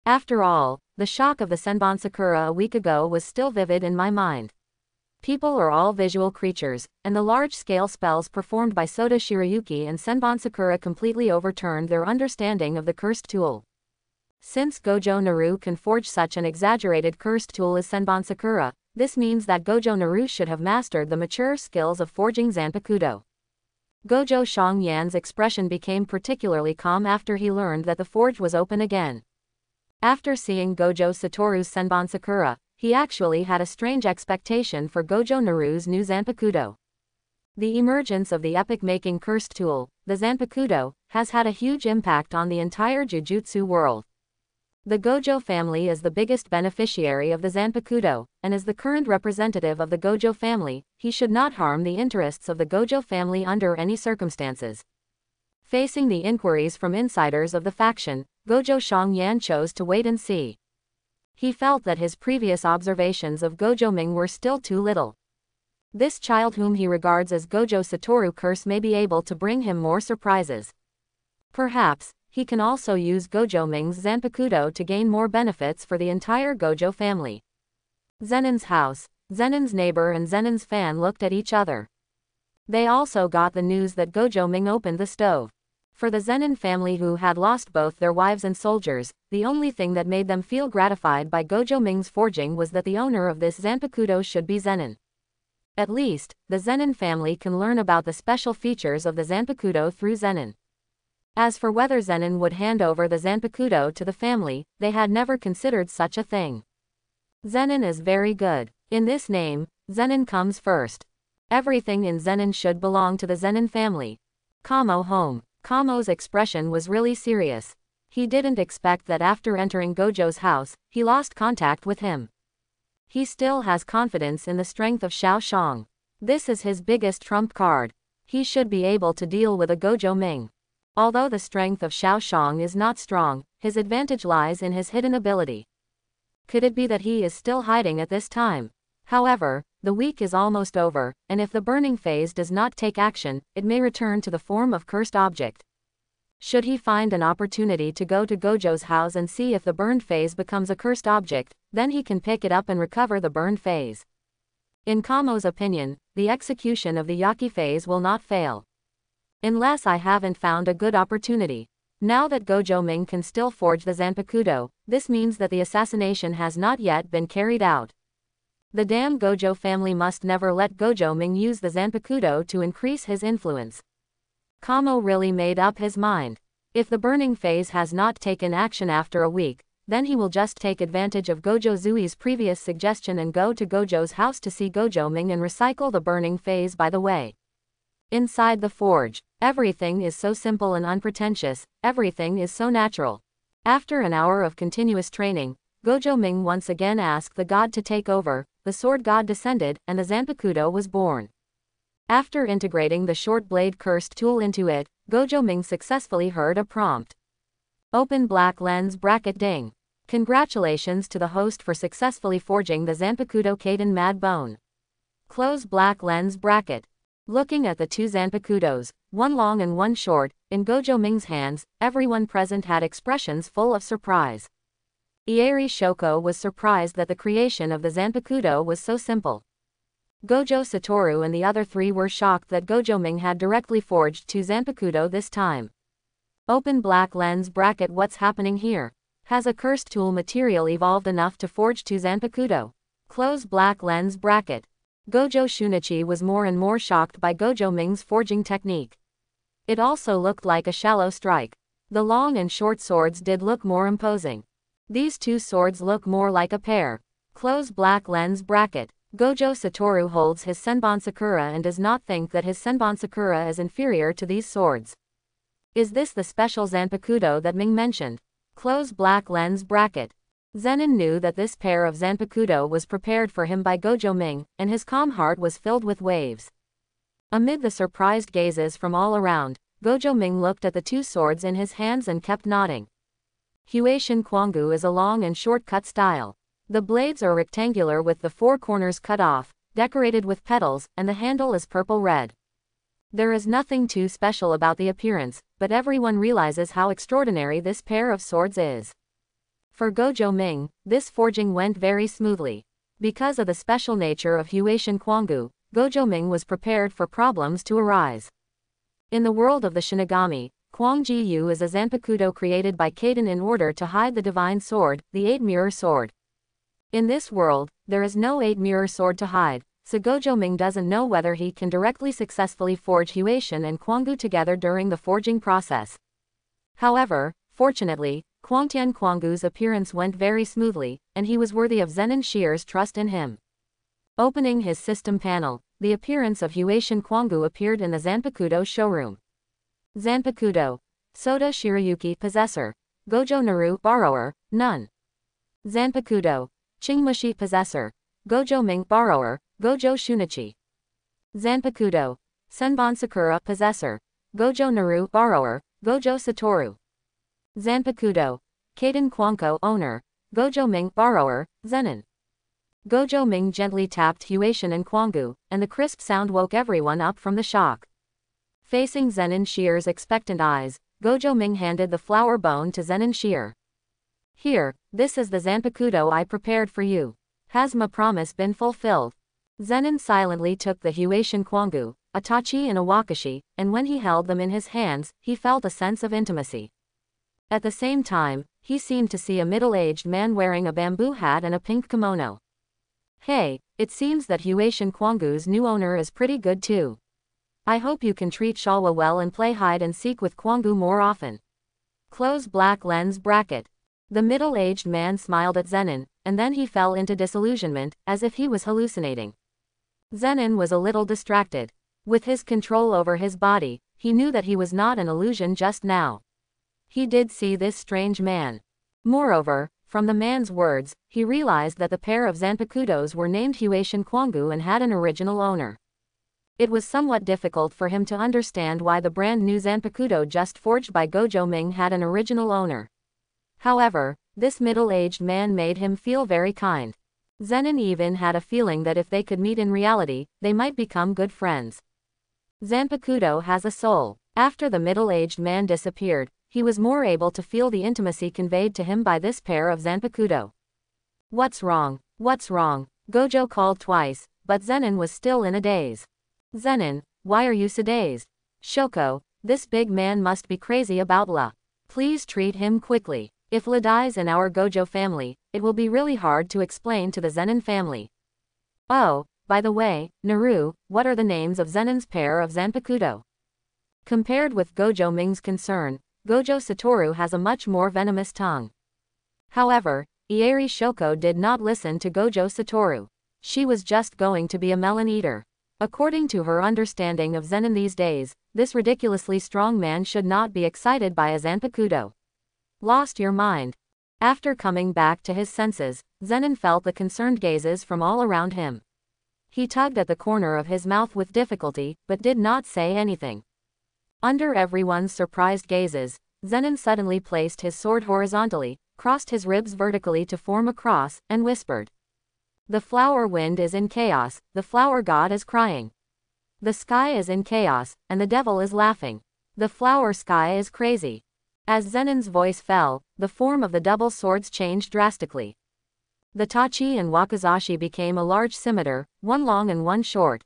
After all, the shock of the Senbon Sakura a week ago was still vivid in my mind. People are all visual creatures, and the large-scale spells performed by Sota Shirayuki and Senbon Sakura completely overturned their understanding of the cursed tool. Since Gojo Naru can forge such an exaggerated cursed tool as Senbon Sakura, this means that Gojo Naru should have mastered the mature skills of forging Zanpakuto. Gojo Shangyan's expression became particularly calm after he learned that the forge was open again. After seeing Gojo Satoru's Senbon Sakura, he actually had a strange expectation for Gojo Naru's new Zanpakuto. The emergence of the epic-making cursed tool, the Zanpakuto, has had a huge impact on the entire Jujutsu world. The Gojo family is the biggest beneficiary of the Zanpakuto, and as the current representative of the Gojo family, he should not harm the interests of the Gojo family under any circumstances. Facing the inquiries from insiders of the faction, Gojo Shangyan chose to wait and see. He felt that his previous observations of Gojo Ming were still too little. This child whom he regards as Gojo Satoru curse may be able to bring him more surprises. Perhaps, he can also use Gojo Ming's Zanpakuto to gain more benefits for the entire Gojo family. Zenin's house, Zenin's neighbor and Zenin's fan looked at each other. They also got the news that Gojo Ming opened the stove. For the Zenin family who had lost both their wives and soldiers, the only thing that made them feel gratified by Gojo Ming's forging was that the owner of this Zanpakuto should be Zenin. At least, the Zenin family can learn about the special features of the Zanpakuto through Zenin. As for whether Zenin would hand over the Zanpakuto to the family, they had never considered such a thing. Zenin is very good. In this name, Zenin comes first. Everything in Zenin should belong to the Zenin family. Kamo home. Kamo's expression was really serious. He didn't expect that after entering Gojo's house, he lost contact with him. He still has confidence in the strength of Xiao Shang. This is his biggest trump card. He should be able to deal with a Gojo Ming. Although the strength of Xiao Shang is not strong, his advantage lies in his hidden ability. Could it be that he is still hiding at this time? However, the week is almost over, and if the burning phase does not take action, it may return to the form of cursed object. Should he find an opportunity to go to Gojo's house and see if the burned phase becomes a cursed object, then he can pick it up and recover the burned phase. In Kamo's opinion, the execution of the Yaki phase will not fail. Unless I haven't found a good opportunity. Now that Gojo Ming can still forge the Zanpakuto, this means that the assassination has not yet been carried out. The damn Gojo family must never let Gojo Ming use the Zanpakuto to increase his influence. Kamo really made up his mind. If the burning phase has not taken action after a week, then he will just take advantage of Gojo Zui's previous suggestion and go to Gojo's house to see Gojo Ming and recycle the burning phase by the way. Inside the forge, everything is so simple and unpretentious, everything is so natural. After an hour of continuous training, Gojo Ming once again asked the god to take over, the sword god descended, and the Zanpakuto was born. After integrating the short blade cursed tool into it, Gojo Ming successfully heard a prompt. Open black lens bracket ding. Congratulations to the host for successfully forging the Zanpakuto Kaiden Mad Bone. Close black lens bracket. Looking at the two Zanpakutos, one long and one short, in Gojo Ming's hands, everyone present had expressions full of surprise. Ieri Shoko was surprised that the creation of the Zanpakuto was so simple. Gojo Satoru and the other three were shocked that Gojo Ming had directly forged two Zanpakuto this time. Open black lens bracket. What's happening here? Has a cursed tool material evolved enough to forge two Zanpakuto? Close black lens bracket. Gojo Shunichi was more and more shocked by Gojo Ming's forging technique. It also looked like a shallow strike. The long and short swords did look more imposing. These two swords look more like a pair. Close black lens bracket. Gojo Satoru holds his Senbon Sakura and does not think that his Senbon Sakura is inferior to these swords. Is this the special Zanpakuto that Ming mentioned? Close black lens bracket. Zenin knew that this pair of Zanpakuto was prepared for him by Gojo Ming, and his calm heart was filled with waves. Amid the surprised gazes from all around, Gojo Ming looked at the two swords in his hands and kept nodding. Huaishin Quangu is a long and short cut style. The blades are rectangular with the four corners cut off, decorated with petals, and the handle is purple-red. There is nothing too special about the appearance, but everyone realizes how extraordinary this pair of swords is. For Gojo Ming, this forging went very smoothly. Because of the special nature of Huaishin Quangu, Gojo Ming was prepared for problems to arise. In the world of the Shinigami, Quang Ji Yu is a Zanpakuto created by Kaiden in order to hide the divine sword, the Eight-Mirror Sword. In this world, there is no Eight-Mirror Sword to hide, so Gojo Ming doesn't know whether he can directly successfully forge Huaishin and Quangu together during the forging process. However, fortunately, Quangtian Quangu's appearance went very smoothly, and he was worthy of Zenin Shear's trust in him. Opening his system panel, the appearance of Huaishin Quangu appeared in the Zanpakuto showroom. Zanpakuto. Soda Shirayuki Possessor. Gojo Naru Borrower, none. Zanpakuto. Chingmushi Possessor. Gojo Ming Borrower, Gojo Shunichi. Zanpakuto. Senbon Sakura Possessor. Gojo Naru Borrower, Gojo Satoru. Zanpakuto. Kaiden Quanko Owner. Gojo Ming Borrower, Zenin. Gojo Ming gently tapped Huaishin and Quangu, and the crisp sound woke everyone up from the shock. Facing Zenin Shear's expectant eyes, Gojo Ming handed the flower bone to Zenin Shear. Here, this is the Zanpakuto I prepared for you. Has my promise been fulfilled? Zenin silently took the Huaishin Quangu, a tachi and a wakashi, and when he held them in his hands, he felt a sense of intimacy. At the same time, he seemed to see a middle-aged man wearing a bamboo hat and a pink kimono. Hey, it seems that Huation Kwangu's new owner is pretty good too. I hope you can treat Shalwa well and play hide and seek with Kwangu more often. Close black lens bracket. The middle-aged man smiled at Zenin, and then he fell into disillusionment, as if he was hallucinating. Zenin was a little distracted. With his control over his body, he knew that he was not an illusion just now. He did see this strange man. Moreover, from the man's words, he realized that the pair of Zanpakutos were named Huation Kwangu and had an original owner. It was somewhat difficult for him to understand why the brand new Zanpakuto just forged by Gojo Ming had an original owner. However, this middle-aged man made him feel very kind. Zenin even had a feeling that if they could meet in reality, they might become good friends. Zanpakuto has a soul. After the middle-aged man disappeared, he was more able to feel the intimacy conveyed to him by this pair of Zanpakuto. What's wrong? What's wrong? Gojo called twice, but Zenin was still in a daze. Zenin, why are you so dazed? Shoko, this big man must be crazy about La. Please treat him quickly. If La dies in our Gojo family, it will be really hard to explain to the Zenin family. Oh, by the way, Naru, what are the names of Zenin's pair of Zanpakuto? Compared with Gojo Ming's concern, Gojo Satoru has a much more venomous tongue. However, Ieri Shoko did not listen to Gojo Satoru. She was just going to be a melon eater. According to her understanding of Zenin these days, this ridiculously strong man should not be excited by a Zanpakuto. Lost your mind. After coming back to his senses, Zenin felt the concerned gazes from all around him. He tugged at the corner of his mouth with difficulty, but did not say anything. Under everyone's surprised gazes, Zenin suddenly placed his sword horizontally, crossed his ribs vertically to form a cross, and whispered. The flower wind is in chaos, the flower god is crying. The sky is in chaos, and the devil is laughing. The flower sky is crazy. As Zenin's voice fell, the form of the double swords changed drastically. The tachi and wakizashi became a large scimitar, one long and one short.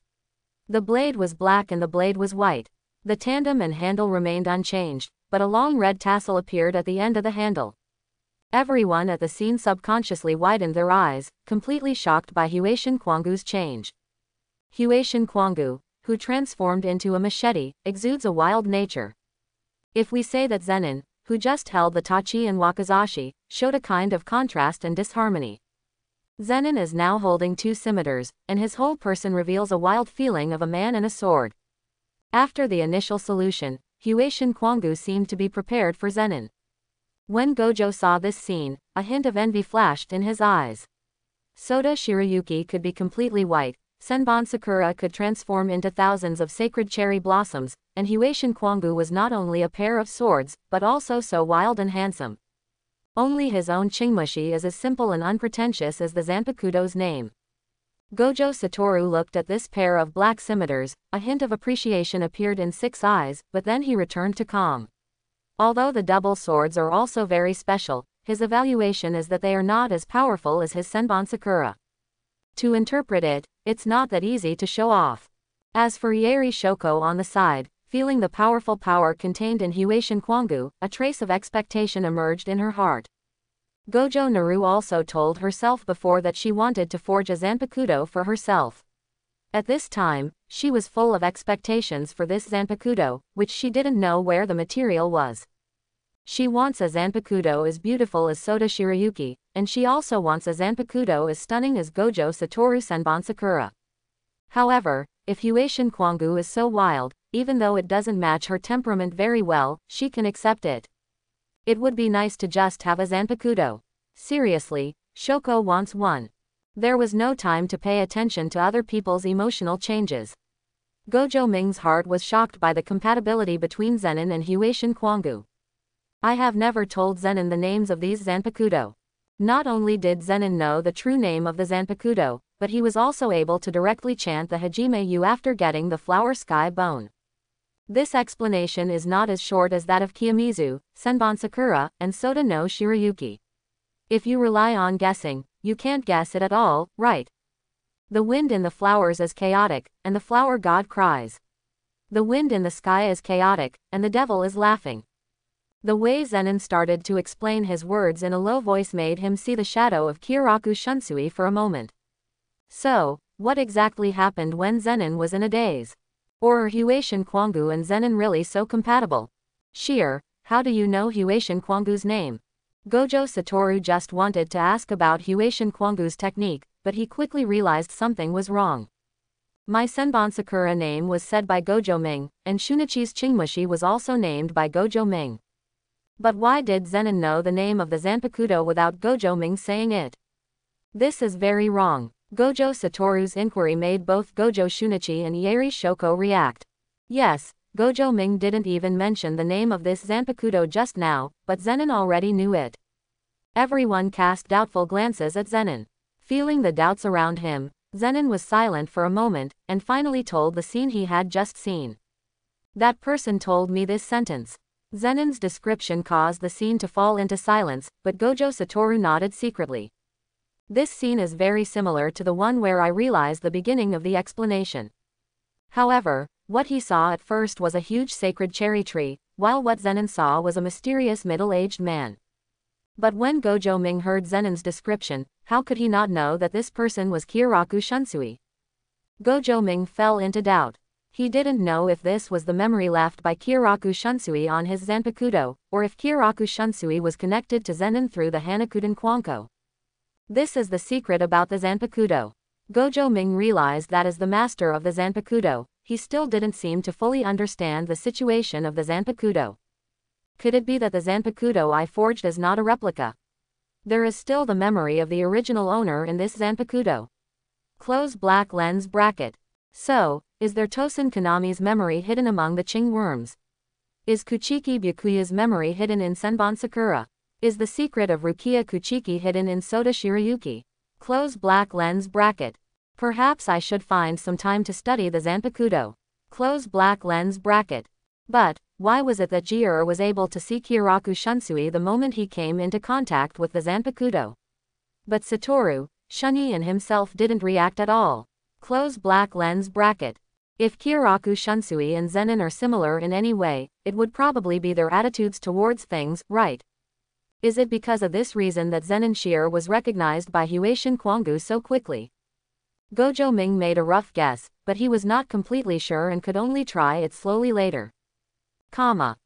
The blade was black and the blade was white. The tandem and handle remained unchanged, but a long red tassel appeared at the end of the handle. Everyone at the scene subconsciously widened their eyes, completely shocked by Huation Kwangu's change. Huation Kwangu, who transformed into a machete, exudes a wild nature. If we say that Zenin, who just held the tachi and wakizashi, showed a kind of contrast and disharmony. Zenin is now holding two scimitars, and his whole person reveals a wild feeling of a man and a sword. After the initial solution, Huation Kwangu seemed to be prepared for Zenin. When Gojo saw this scene, a hint of envy flashed in his eyes. Soda Shirayuki could be completely white, Senbon Sakura could transform into thousands of sacred cherry blossoms, and Huation Kwangu was not only a pair of swords, but also so wild and handsome. Only his own Chingmushi is as simple and unpretentious as the Zanpakuto's name. Gojo Satoru looked at this pair of black scimitars, a hint of appreciation appeared in Six Eyes, but then he returned to calm. Although the double swords are also very special, his evaluation is that they are not as powerful as his Senbon Sakura. To interpret it, it's not that easy to show off. As for Ieri Shoko on the side, feeling the powerful power contained in Huation Kwangu, a trace of expectation emerged in her heart. Gojo Naru also told herself before that she wanted to forge a Zanpakuto for herself. At this time, she was full of expectations for this Zanpakuto, which she didn't know where the material was. She wants a Zanpakuto as beautiful as Soda Shirayuki, and she also wants a Zanpakuto as stunning as Gojo Satoru Senbon Sakura. However, if Huation Kwangu is so wild, even though it doesn't match her temperament very well, she can accept it. It would be nice to just have a Zanpakuto. Seriously, Shoko wants one. There was no time to pay attention to other people's emotional changes. Gojo Ming's heart was shocked by the compatibility between Zenin and Huation Kwangu. I have never told Zenin the names of these Zanpakuto. Not only did Zenin know the true name of the Zanpakuto, but he was also able to directly chant the Hajime Yu after getting the flower sky bone. This explanation is not as short as that of Kiyomizu, Senbon Sakura, and Soda no Shirayuki. If you rely on guessing, you can't guess it at all, right? The wind in the flowers is chaotic, and the flower god cries. The wind in the sky is chaotic, and the devil is laughing. The way Zenin started to explain his words in a low voice made him see the shadow of Kyoraku Shunsui for a moment. So, what exactly happened when Zenin was in a daze? Or are Huashin Kwangu and Zenin really so compatible? Sheer, how do you know Huashin Kwangu's name? Gojo Satoru just wanted to ask about Huashin Kwangu's technique, but he quickly realized something was wrong. My Senbon Sakura name was said by Gojo Ming, and Shunichi's Chingmushi was also named by Gojo Ming. But why did Zenin know the name of the Zanpakuto without Gojo Ming saying it? This is very wrong. Gojo Satoru's inquiry made both Gojo Shunichi and Ieri Shoko react. Yes, Gojo Ming didn't even mention the name of this Zanpakuto just now, but Zenin already knew it. Everyone cast doubtful glances at Zenin. Feeling the doubts around him, Zenin was silent for a moment, and finally told the scene he had just seen. That person told me this sentence. Zenin's description caused the scene to fall into silence, but Gojo Satoru nodded secretly. This scene is very similar to the one where I realized the beginning of the explanation. However, what he saw at first was a huge sacred cherry tree, while what Zenin saw was a mysterious middle-aged man. But when Gojo Ming heard Zenin's description, how could he not know that this person was Kyoraku Shunsui? Gojo Ming fell into doubt. He didn't know if this was the memory left by Kyoraku Shunsui on his Zanpakuto, or if Kyoraku Shunsui was connected to Zenin through the Hanakuden Kwanko. This is the secret about the Zanpakuto. Gojo Ming realized that as the master of the Zanpakuto, he still didn't seem to fully understand the situation of the Zanpakuto. Could it be that the Zanpakuto I forged is not a replica? There is still the memory of the original owner in this Zanpakuto. Close black lens bracket. So, is there Tosen Konami's memory hidden among the Ching worms? Is Kuchiki Byakuya's memory hidden in Senbon Sakura? Is the secret of Rukia Kuchiki hidden in Soda Shirayuki? Close black lens bracket. Perhaps I should find some time to study the Zanpakuto. Close black lens bracket. But, why was it that Jier was able to see Kyoraku Shunsui the moment he came into contact with the Zanpakuto? But Satoru, Shunyi and himself didn't react at all. Close black lens bracket. If Kyoraku Shunsui and Zenin are similar in any way, it would probably be their attitudes towards things, right? Is it because of this reason that Zenin Sheer was recognized by Huashin Kwangu so quickly? Gojo Ming made a rough guess, but he was not completely sure and could only try it slowly later.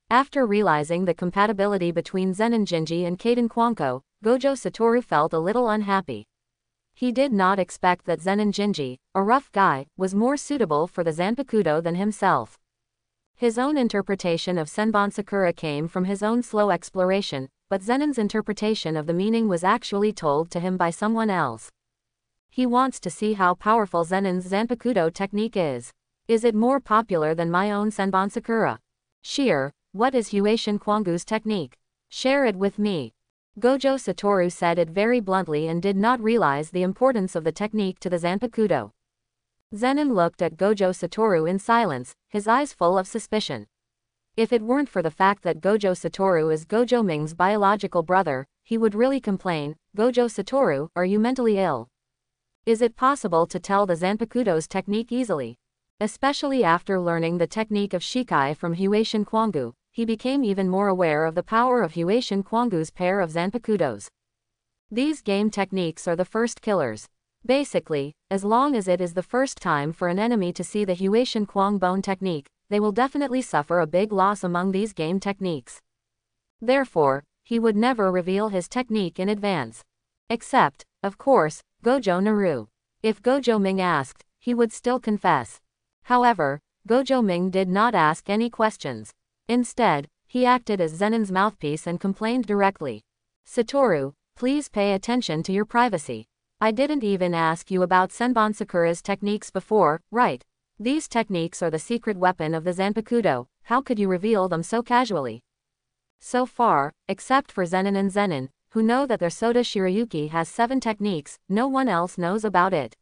After realizing the compatibility between Zenin Jinji and Kaden Kwanko, Gojo Satoru felt a little unhappy. He did not expect that Zenin Jinji, a rough guy, was more suitable for the Zanpakuto than himself. His own interpretation of Senbon Sakura came from his own slow exploration, but Zenin's interpretation of the meaning was actually told to him by someone else. He wants to see how powerful Zenin's Zanpakuto technique is. Is it more popular than my own Senbon Sakura? Sheer, what is Huashin Kwangu's technique? Share it with me. Gojo Satoru said it very bluntly and did not realize the importance of the technique to the Zanpakuto. Zenin looked at Gojo Satoru in silence, his eyes full of suspicion. If it weren't for the fact that Gojo Satoru is Gojo Ming's biological brother, he would really complain, "Gojo Satoru, are you mentally ill? Is it possible to tell the Zanpakuto's technique easily?" Especially after learning the technique of Shikai from Huashin Kwangu, he became even more aware of the power of Huashin Kwangu's pair of Zanpakutos. These game techniques are the first killers. Basically, as long as it is the first time for an enemy to see the Huashin Kwang bone technique, they will definitely suffer a big loss among these game techniques. Therefore, he would never reveal his technique in advance. Except, of course, Gojo Naru. If Gojo Ming asked, he would still confess. However, Gojo Ming did not ask any questions. Instead, he acted as Zenin's mouthpiece and complained directly. "Satoru, please pay attention to your privacy. I didn't even ask you about Senbon Sakura's techniques before, right? These techniques are the secret weapon of the Zanpakuto, how could you reveal them so casually?" So far, except for Zenin and Zenin, who know that their Soda Shirayuki has 7 techniques, no one else knows about it.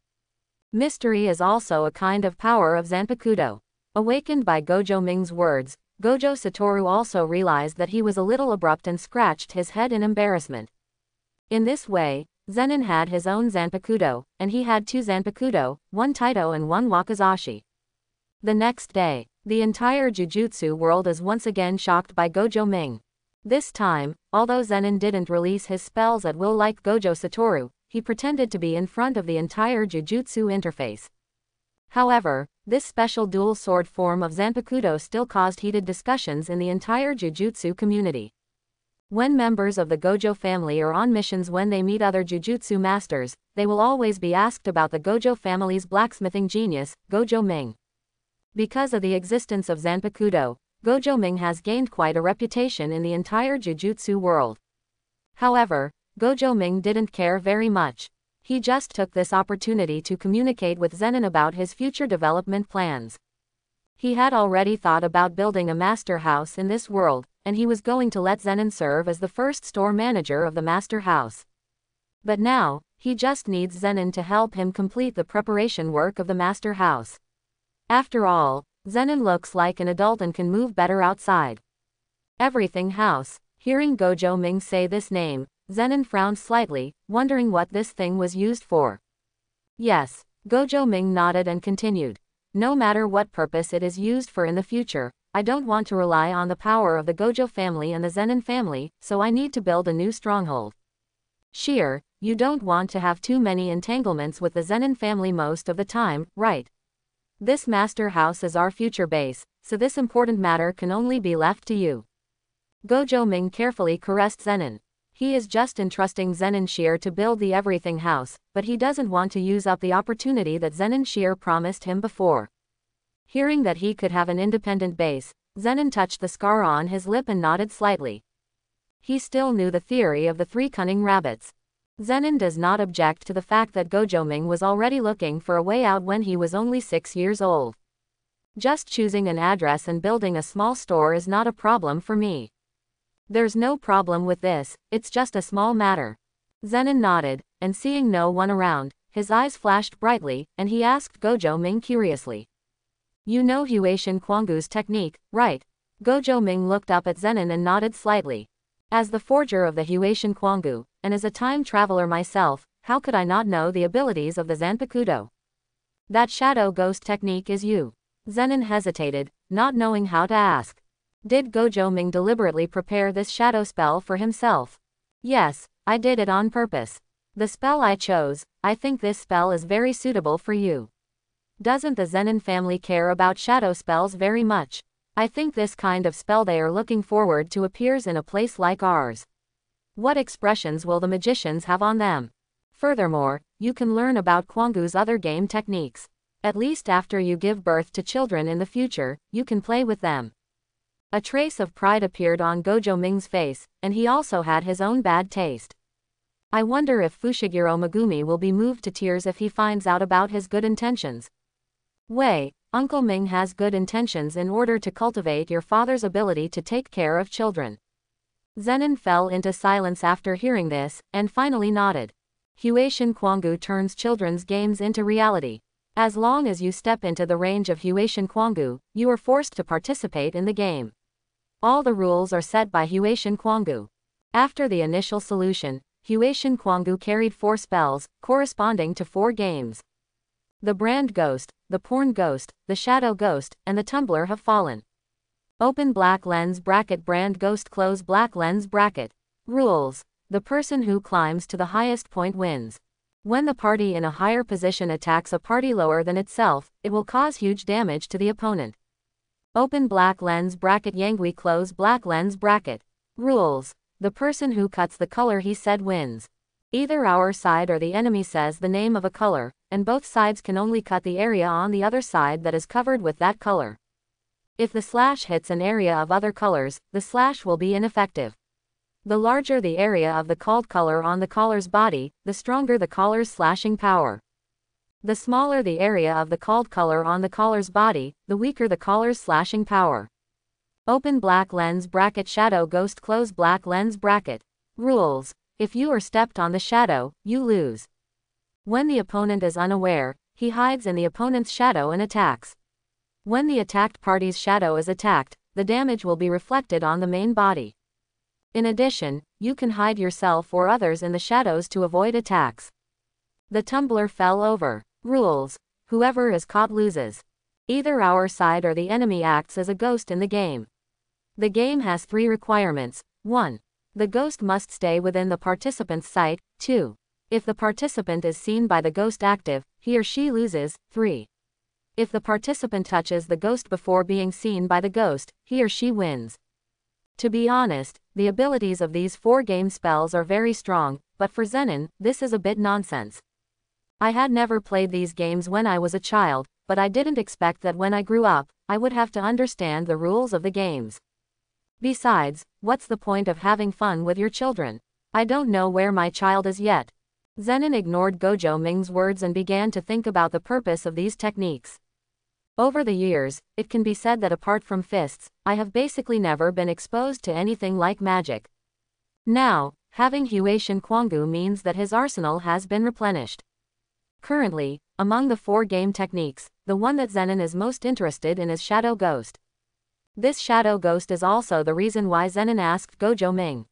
Mystery is also a kind of power of Zanpakuto. Awakened by Gojo Ming's words, Gojo Satoru also realized that he was a little abrupt and scratched his head in embarrassment. In this way, Zenin had his own Zanpakuto, and he had 2 Zanpakuto, 1 Taito and 1 Wakizashi. The next day, The entire Jujutsu world is once again shocked by Gojo Ming. This time, although Zenin didn't release his spells at will like Gojo Satoru, he pretended to be in front of the entire Jujutsu interface. However, this special dual sword form of Zanpakuto still caused heated discussions in the entire Jujutsu community. When members of the Gojo family are on missions when they meet other Jujutsu masters, they will always be asked about the Gojo family's blacksmithing genius, Gojo Ming. Because of the existence of Zanpakuto, Gojo Ming has gained quite a reputation in the entire Jujutsu world. However, Gojo Ming didn't care very much. He just took this opportunity to communicate with Zenin about his future development plans. He had already thought about building a master house in this world, and he was going to let Zenin serve as the first store manager of the master house. But now, he just needs Zenin to help him complete the preparation work of the master house. After all, Zenin looks like an adult and can move better outside. Everything house. Hearing Gojo Ming say this name, Zenin frowned slightly, wondering what this thing was used for. Yes, Gojo Ming nodded and continued. No matter what purpose it is used for in the future, I don't want to rely on the power of the Gojo family and the Zenin family, so I need to build a new stronghold. Sheer, you don't want to have too many entanglements with the Zenin family most of the time, right? This master house is our future base, so this important matter can only be left to you. Gojo Ming carefully caressed Zenin. He is just entrusting Zenin Sheer to build the everything house, but he doesn't want to use up the opportunity that Zenin Sheer promised him before. Hearing that he could have an independent base, Zenin touched the scar on his lip and nodded slightly. He still knew the theory of the three cunning rabbits. Zenin does not object to the fact that Gojo Ming was already looking for a way out when he was only 6 years old. Just choosing an address and building a small store is not a problem for me. There's no problem with this, it's just a small matter. Zenin nodded, and seeing no one around, his eyes flashed brightly, and he asked Gojo Ming curiously. You know Huaishin Quangu's technique, right? Gojo Ming looked up at Zenin and nodded slightly. As the forger of the Huaishin Quangu, and as a time traveler myself, how could I not know the abilities of the Zanpakuto? That shadow ghost technique is you. Zenin hesitated, not knowing how to ask. Did Gojo Ming deliberately prepare this shadow spell for himself? Yes, I did it on purpose. The spell I chose, I think this spell is very suitable for you. Doesn't the Zenin family care about shadow spells very much? I think this kind of spell they are looking forward to appears in a place like ours. What expressions will the magicians have on them? Furthermore, you can learn about Quangu's other game techniques. At least after you give birth to children in the future, you can play with them. A trace of pride appeared on Gojo Ming's face, and he also had his own bad taste. I wonder if Fushiguro Megumi will be moved to tears if he finds out about his good intentions. Wei, Uncle Ming has good intentions in order to cultivate your father's ability to take care of children. Zenin fell into silence after hearing this, and finally nodded. Huaishin Quangu turns children's games into reality. As long as you step into the range of Huaishin Quangu, you are forced to participate in the game. All the rules are set by Huaishin Quangu. After the initial solution, Huaishin Quangu carried 4 spells, corresponding to 4 games. The Brand Ghost, the Porn Ghost, the Shadow Ghost, and the Tumbler have fallen. Open black lens bracket Brand Ghost close black lens bracket. Rules. The person who climbs to the highest point wins. When the party in a higher position attacks a party lower than itself, it will cause huge damage to the opponent. Open black lens bracket Yangui close black lens bracket. Rules. The person who cuts the color he said wins. Either our side or the enemy says the name of a color, and both sides can only cut the area on the other side that is covered with that color. If the slash hits an area of other colors, the slash will be ineffective. The larger the area of the called color on the caller's body, the stronger the caller's slashing power. The smaller the area of the called color on the caller's body, the weaker the caller's slashing power. Open black lens bracket Shadow Ghost close black lens bracket. Rules. If you are stepped on the shadow, you lose. When the opponent is unaware, he hides in the opponent's shadow and attacks. When the attacked party's shadow is attacked, the damage will be reflected on the main body. In addition, you can hide yourself or others in the shadows to avoid attacks. The tumbler fell over. Rules. Whoever is caught loses. Either our side or the enemy acts as a ghost in the game. The game has 3 requirements. 1. The ghost must stay within the participant's sight. 2. If the participant is seen by the ghost active, he or she loses. 3. If the participant touches the ghost before being seen by the ghost, he or she wins. To be honest, the abilities of these 4 game spells are very strong, but for Zenin, this is a bit nonsense. I had never played these games when I was a child, but I didn't expect that when I grew up, I would have to understand the rules of the games. Besides, what's the point of having fun with your children? I don't know where my child is yet. Zenin ignored Gojo Ming's words and began to think about the purpose of these techniques. Over the years, it can be said that apart from fists, I have basically never been exposed to anything like magic. Now, having Huashin Quangu means that his arsenal has been replenished. Currently, among the 4 game techniques, the one that Zenin is most interested in is Shadow Ghost. This Shadow Ghost is also the reason why Zenin asked Gojo Ming.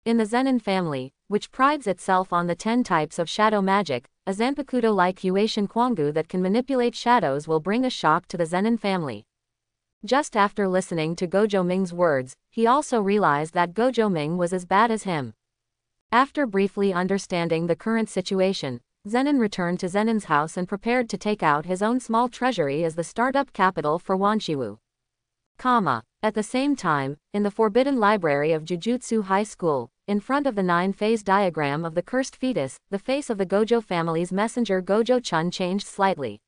In the Zenin family, which prides itself on the 10 types of shadow magic, a Zanpakuto like Huashin Quangu that can manipulate shadows will bring a shock to the Zenin family. Just after listening to Gojo Ming's words, he also realized that Gojo Ming was as bad as him. After briefly understanding the current situation, Zenin returned to Zenin's house and prepared to take out his own small treasury as the startup capital for Wanshiwu. At the same time, in the Forbidden Library of Jujutsu High School, in front of the 9-phase diagram of the cursed fetus, the face of the Gojo family's messenger Gojo-chun changed slightly.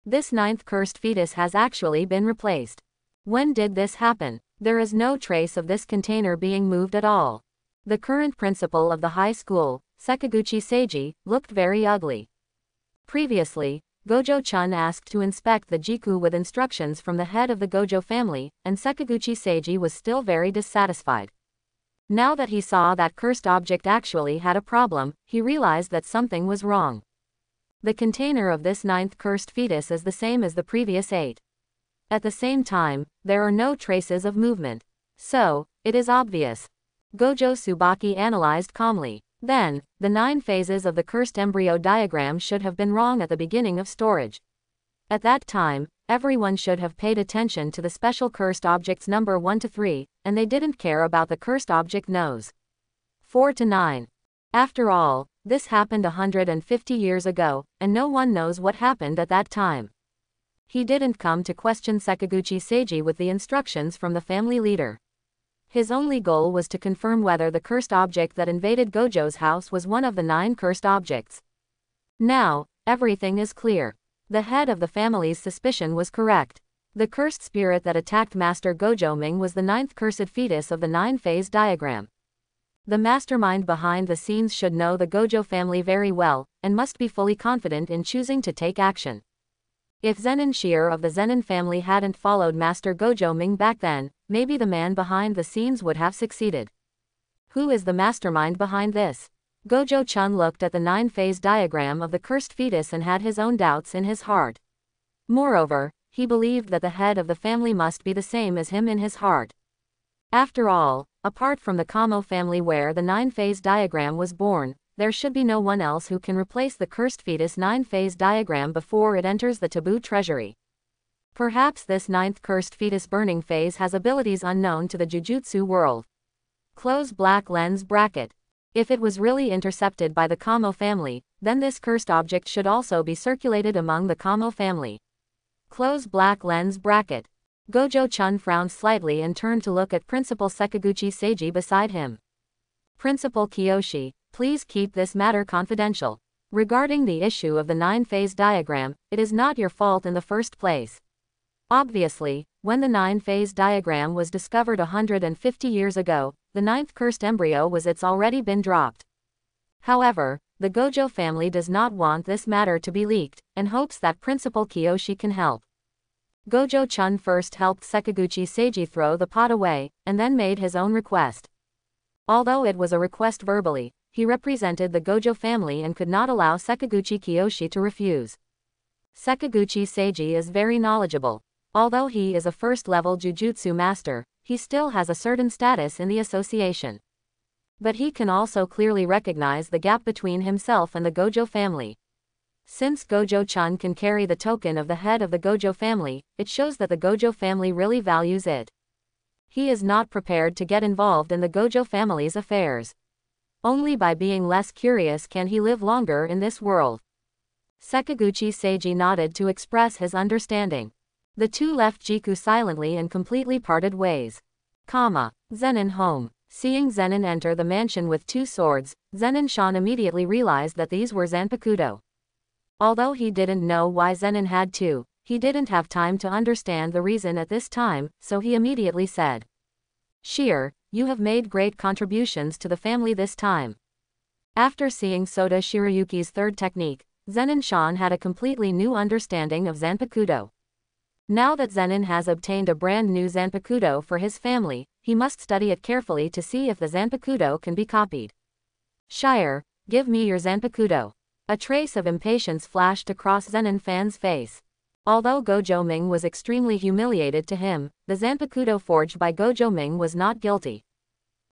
This 9th cursed fetus has actually been replaced. When did this happen? There is no trace of this container being moved at all. The current principal of the high school, Sakaguchi Seiji, looked very ugly. Previously, Gojo-chun asked to inspect the Jiku with instructions from the head of the Gojo family, and Sakaguchi Seiji was still very dissatisfied. Now that he saw that cursed object actually had a problem, he realized that something was wrong. The container of this 9th cursed fetus is the same as the previous 8. At the same time, there are no traces of movement. So, it is obvious. Gojo Tsubaki analyzed calmly. Then, the 9 phases of the cursed embryo diagram should have been wrong at the beginning of storage. At that time, everyone should have paid attention to the special cursed objects number 1 to 3, and they didn't care about the cursed object nose 4 to 9. After all, this happened 150 years ago, and no one knows what happened at that time. He didn't come to question Sakaguchi Seiji with the instructions from the family leader. His only goal was to confirm whether the cursed object that invaded Gojo's house was one of the 9 cursed objects. Now, everything is clear. The head of the family's suspicion was correct. The cursed spirit that attacked Master Gojo Ming was the 9th cursed fetus of the 9-phase diagram. The mastermind behind the scenes should know the Gojo family very well, and must be fully confident in choosing to take action. If Zenin Shier of the Zenin family hadn't followed Master Gojo Ming back then, maybe the man behind the scenes would have succeeded. Who is the mastermind behind this? Gojo-chun looked at the 9-phase diagram of the cursed fetus and had his own doubts in his heart. Moreover, he believed that the head of the family must be the same as him in his heart. After all, apart from the Kamo family where the 9-phase diagram was born, there should be no one else who can replace the cursed fetus 9-phase diagram before it enters the taboo treasury. Perhaps this 9th cursed fetus burning phase has abilities unknown to the Jujutsu world. Close black lens bracket. If it was really intercepted by the Kamo family, then this cursed object should also be circulated among the Kamo family. Close black lens bracket. Gojo-chun frowned slightly and turned to look at Principal Sakaguchi Seiji beside him. Principal Kiyoshi, please keep this matter confidential. Regarding the issue of the 9-phase diagram, it is not your fault in the first place. Obviously, when the 9-phase diagram was discovered 150 years ago, the 9th cursed embryo was it's already been dropped. However, the Gojo family does not want this matter to be leaked, and hopes that Principal Kiyoshi can help. Gojo-chun first helped Sakaguchi Seiji throw the pot away, and then made his own request. Although it was a request verbally, he represented the Gojo family and could not allow Sakaguchi Kiyoshi to refuse. Sakaguchi Seiji is very knowledgeable. Although he is a first-level Jujutsu master, he still has a certain status in the association. But he can also clearly recognize the gap between himself and the Gojo family. Since Gojo-chan can carry the token of the head of the Gojo family, it shows that the Gojo family really values it. He is not prepared to get involved in the Gojo family's affairs. Only by being less curious can he live longer in this world. Sekiguchi Seiji nodded to express his understanding. The two left Jiku silently and completely parted ways. Zenin home. Seeing Zenin enter the mansion with two swords, Zenin-shan immediately realized that these were Zanpakuto. Although he didn't know why Zenin had two, he didn't have time to understand the reason at this time, so he immediately said, "Sheer, you have made great contributions to the family this time." After seeing Sota Shirayuki's third technique, Zenin-shan had a completely new understanding of Zanpakuto. Now that Zenin has obtained a brand new Zanpakuto for his family, he must study it carefully to see if the Zanpakuto can be copied. "Shire, give me your Zanpakuto." A trace of impatience flashed across Zenin-fan's face. Although Gojo Ming was extremely humiliated to him, the Zanpakuto forged by Gojo Ming was not guilty.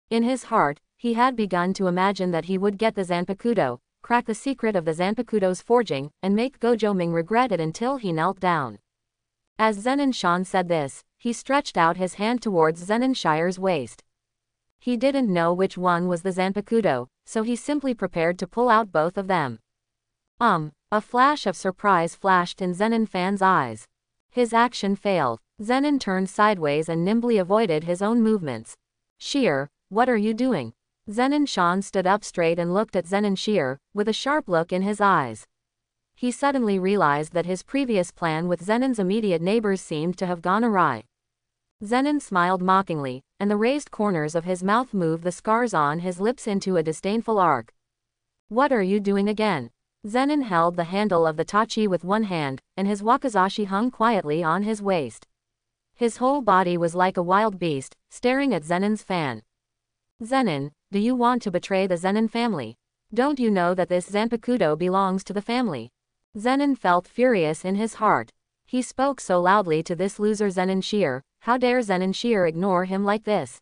In his heart, he had begun to imagine that he would get the Zanpakuto, crack the secret of the Zanpakuto's forging, and make Gojo Ming regret it until he knelt down. As Zenin-shan said this, he stretched out his hand towards Zenin-shire's waist. He didn't know which one was the Zanpakuto, so he simply prepared to pull out both of them. A flash of surprise flashed in Zenin-fan's eyes. His action failed. Zenin turned sideways and nimbly avoided his own movements. "Sheer, what are you doing?" Zenin-shan stood up straight and looked at Zenin-sheer, with a sharp look in his eyes. He suddenly realized that his previous plan with Zenin's immediate neighbors seemed to have gone awry. Zenin smiled mockingly, and the raised corners of his mouth moved the scars on his lips into a disdainful arc. "What are you doing again?" Zenin held the handle of the tachi with one hand, and his wakizashi hung quietly on his waist. His whole body was like a wild beast, staring at Zenin's fan. "Zenin, do you want to betray the Zenin family? Don't you know that this Zanpakuto belongs to the family?" Zenin felt furious in his heart. He spoke so loudly to this loser Zenin-sheer. How dare Zenin-sheer ignore him like this?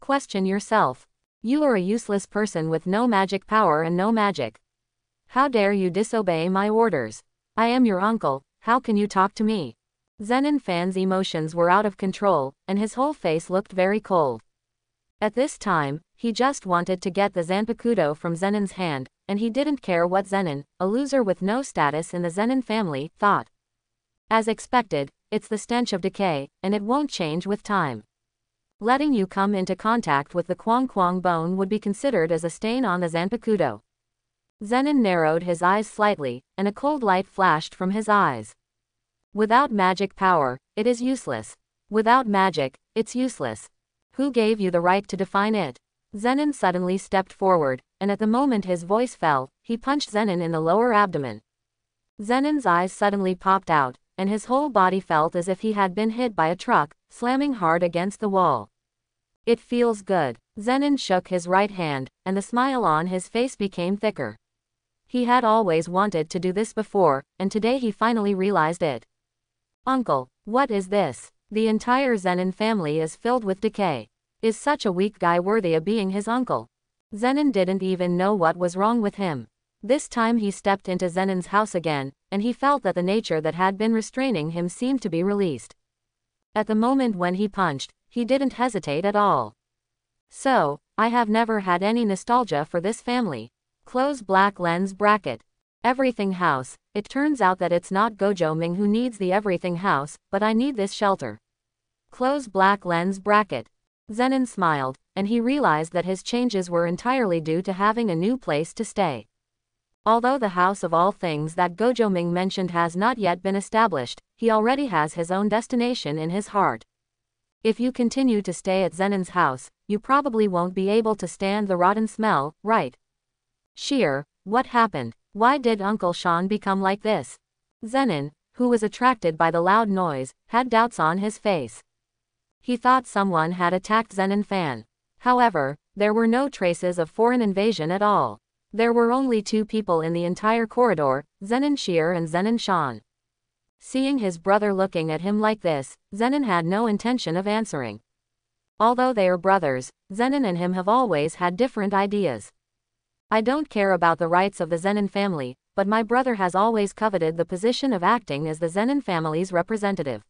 Question yourself. You are a useless person with no magic power and no magic. How dare you disobey my orders? I am your uncle, how can you talk to me? Zenin-fan's emotions were out of control, and his whole face looked very cold. At this time, he just wanted to get the Zanpakuto from Zenin's hand, and he didn't care what Zenin, a loser with no status in the Zenin family, thought. As expected, it's the stench of decay, and it won't change with time. Letting you come into contact with the Kwang bone would be considered as a stain on the Zanpakuto. Zenin narrowed his eyes slightly, and a cold light flashed from his eyes. Without magic power, it is useless. Without magic, it's useless. Who gave you the right to define it? Zenin suddenly stepped forward, and at the moment his voice fell, he punched Zenin in the lower abdomen. Zenin's eyes suddenly popped out, and his whole body felt as if he had been hit by a truck, slamming hard against the wall. It feels good. Zenin shook his right hand, and the smile on his face became thicker. He had always wanted to do this before, and today he finally realized it. Uncle, what is this? The entire Zenin family is filled with decay. Is such a weak guy worthy of being his uncle? Zenin didn't even know what was wrong with him. This time he stepped into Zenin's house again, and he felt that the nature that had been restraining him seemed to be released. At the moment when he punched, he didn't hesitate at all. So, I have never had any nostalgia for this family. Close black lens bracket. Everything house. It turns out that it's not Gojo Ming who needs the everything house, but I need this shelter. Close black lens bracket. Zenin smiled, and he realized that his changes were entirely due to having a new place to stay. Although the house of all things that Gojo Ming mentioned has not yet been established, he already has his own destination in his heart. If you continue to stay at Zenin's house, you probably won't be able to stand the rotten smell, right? Sheer, what happened? Why did Uncle Sean become like this? Zenin, who was attracted by the loud noise, had doubts on his face. He thought someone had attacked Zenin-fan. However, there were no traces of foreign invasion at all. There were only two people in the entire corridor, Zenin-sheer and Zenin-shan. Seeing his brother looking at him like this, Zenin had no intention of answering. Although they are brothers, Zenin and him have always had different ideas. I don't care about the rights of the Zenin family, but my brother has always coveted the position of acting as the Zenin family's representative.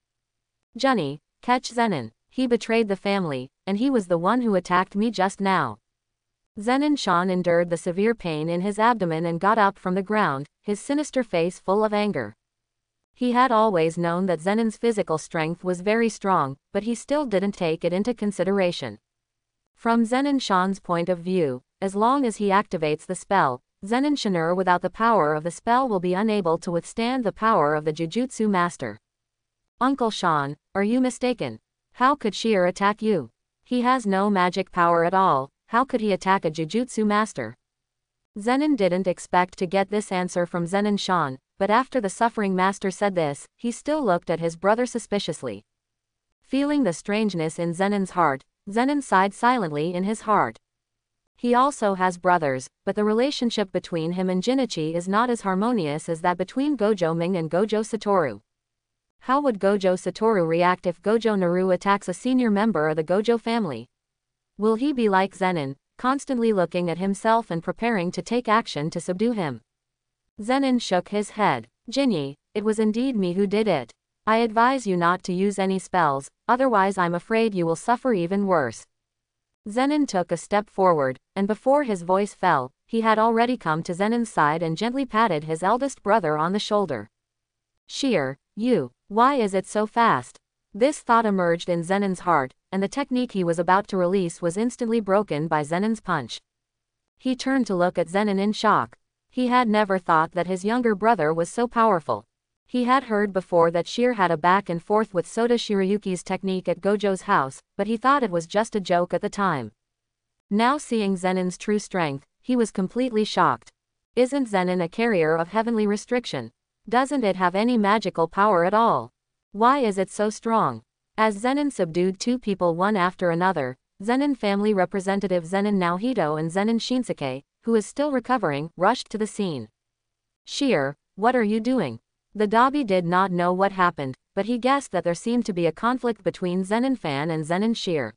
Junny, catch Zenin. He betrayed the family, and he was the one who attacked me just now. Zenin Shan endured the severe pain in his abdomen and got up from the ground, his sinister face full of anger. He had always known that Zenin's physical strength was very strong, but he still didn't take it into consideration. From Zenin Shan's point of view, as long as he activates the spell, Zenin Shan'er without the power of the spell will be unable to withstand the power of the Jujutsu Master. Uncle Shan, are you mistaken? How could Sheer attack you? He has no magic power at all, how could he attack a Jujutsu Master? Zenin didn't expect to get this answer from Zenin Shan, but after the Suffering Master said this, he still looked at his brother suspiciously. Feeling the strangeness in Zenin's heart, Zenin sighed silently in his heart. He also has brothers, but the relationship between him and Jinichi is not as harmonious as that between Gojo Ming and Gojo Satoru. How would Gojo Satoru react if Gojo Naru attacks a senior member of the Gojo family? Will he be like Zenin, constantly looking at himself and preparing to take action to subdue him? Zenin shook his head. Jinyi, it was indeed me who did it. I advise you not to use any spells, otherwise I'm afraid you will suffer even worse. Zenin took a step forward, and before his voice fell, he had already come to Zenin's side and gently patted his eldest brother on the shoulder. Sheer, why is it so fast? This thought emerged in Zenin's heart, and the technique he was about to release was instantly broken by Zenin's punch. He turned to look at Zenin in shock. He had never thought that his younger brother was so powerful. He had heard before that Sheer had a back and forth with Sota Shirayuki's technique at Gojo's house, but he thought it was just a joke at the time. Now seeing Zenin's true strength, he was completely shocked. Isn't Zenin a carrier of heavenly restriction? Doesn't it have any magical power at all? Why is it so strong? As Zenin subdued two people one after another, Zenin family representative Zenin Naohito and Zenin Shinsuke, who is still recovering, rushed to the scene. Sheer, what are you doing? The Dabi did not know what happened, but he guessed that there seemed to be a conflict between Zenin Fan and Zenin Sheer.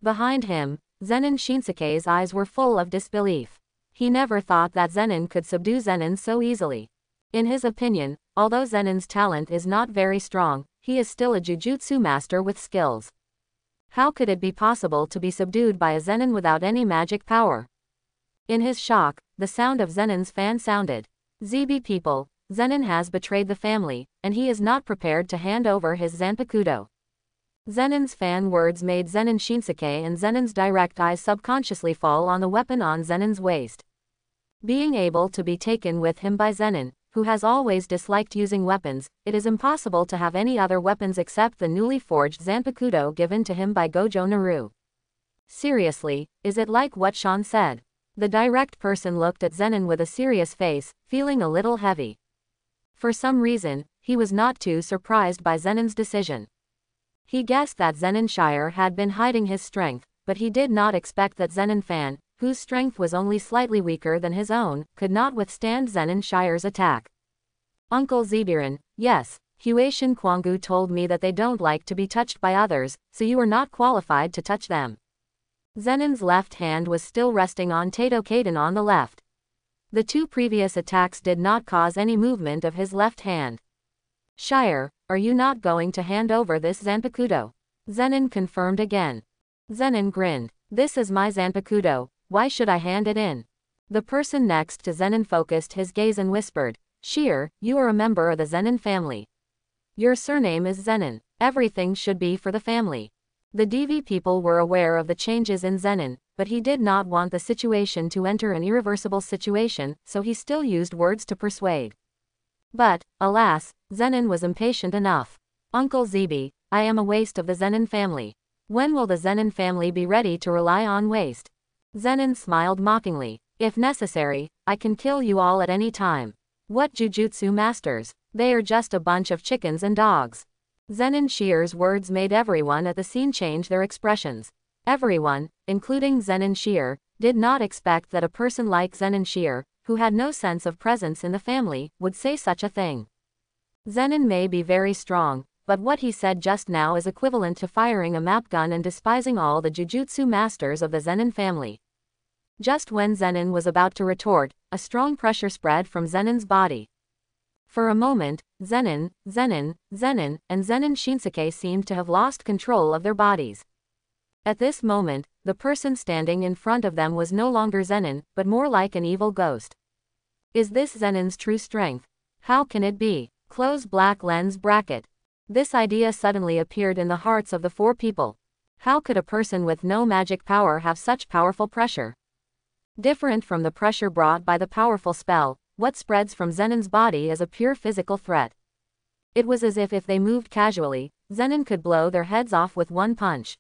Behind him, Zenin Shinsuke's eyes were full of disbelief. He never thought that Zenin could subdue Zenin so easily. In his opinion, although Zenin's talent is not very strong, he is still a Jujutsu master with skills. How could it be possible to be subdued by a Zenin without any magic power? In his shock, the sound of Zenin's fan sounded. ZB people, Zenin has betrayed the family, and he is not prepared to hand over his Zanpakuto. Zenin's fan words made Zenin Shinsuke and Zenin's direct eyes subconsciously fall on the weapon on Zenin's waist. Being able to be taken with him by Zenin, who has always disliked using weapons, it is impossible to have any other weapons except the newly forged Zanpakuto given to him by Gojo Naru. Seriously, is it like what Shan said? The direct person looked at Zenin with a serious face, feeling a little heavy. For some reason, he was not too surprised by Zenin's decision. He guessed that Zenin Shire had been hiding his strength, but he did not expect that Zenin Fan, whose strength was only slightly weaker than his own, could not withstand Zenin Shire's attack. Uncle Zibiran, yes, Huaishin Kwangu told me that they don't like to be touched by others, so you are not qualified to touch them. Zenin's left hand was still resting on Tato Kaden on the left. The two previous attacks did not cause any movement of his left hand. Shire, are you not going to hand over this Zanpakuto? Zenin confirmed again. Zenin grinned. This is my Zanpakuto, why should I hand it in? The person next to Zenin focused his gaze and whispered, Sheer, you are a member of the Zenin family. Your surname is Zenin. Everything should be for the family. The DV people were aware of the changes in Zenin, but he did not want the situation to enter an irreversible situation, so he still used words to persuade. But, alas, Zenin was impatient enough. Uncle Zibi, I am a waste of the Zenin family. When will the Zenin family be ready to rely on waste? Zenin smiled mockingly. If necessary, I can kill you all at any time. What Jujutsu masters? They are just a bunch of chickens and dogs. Zenin Sheer's words made everyone at the scene change their expressions. Everyone, including Zenin Sheer, did not expect that a person like Zenin Sheer, who had no sense of presence in the family, would say such a thing. Zenin may be very strong, but what he said just now is equivalent to firing a map gun and despising all the Jujutsu masters of the Zenin family. Just when Zenin was about to retort, a strong pressure spread from Zenin's body. For a moment, Zenin, and Zenin Shinsuke seemed to have lost control of their bodies. At this moment, the person standing in front of them was no longer Zenin, but more like an evil ghost. Is this Zenin's true strength? How can it be? Close black lens bracket. This idea suddenly appeared in the hearts of the four people. How could a person with no magic power have such powerful pressure? Different from the pressure brought by the powerful spell, what spreads from Zenin's body is a pure physical threat. It was as if they moved casually, Zenin could blow their heads off with one punch.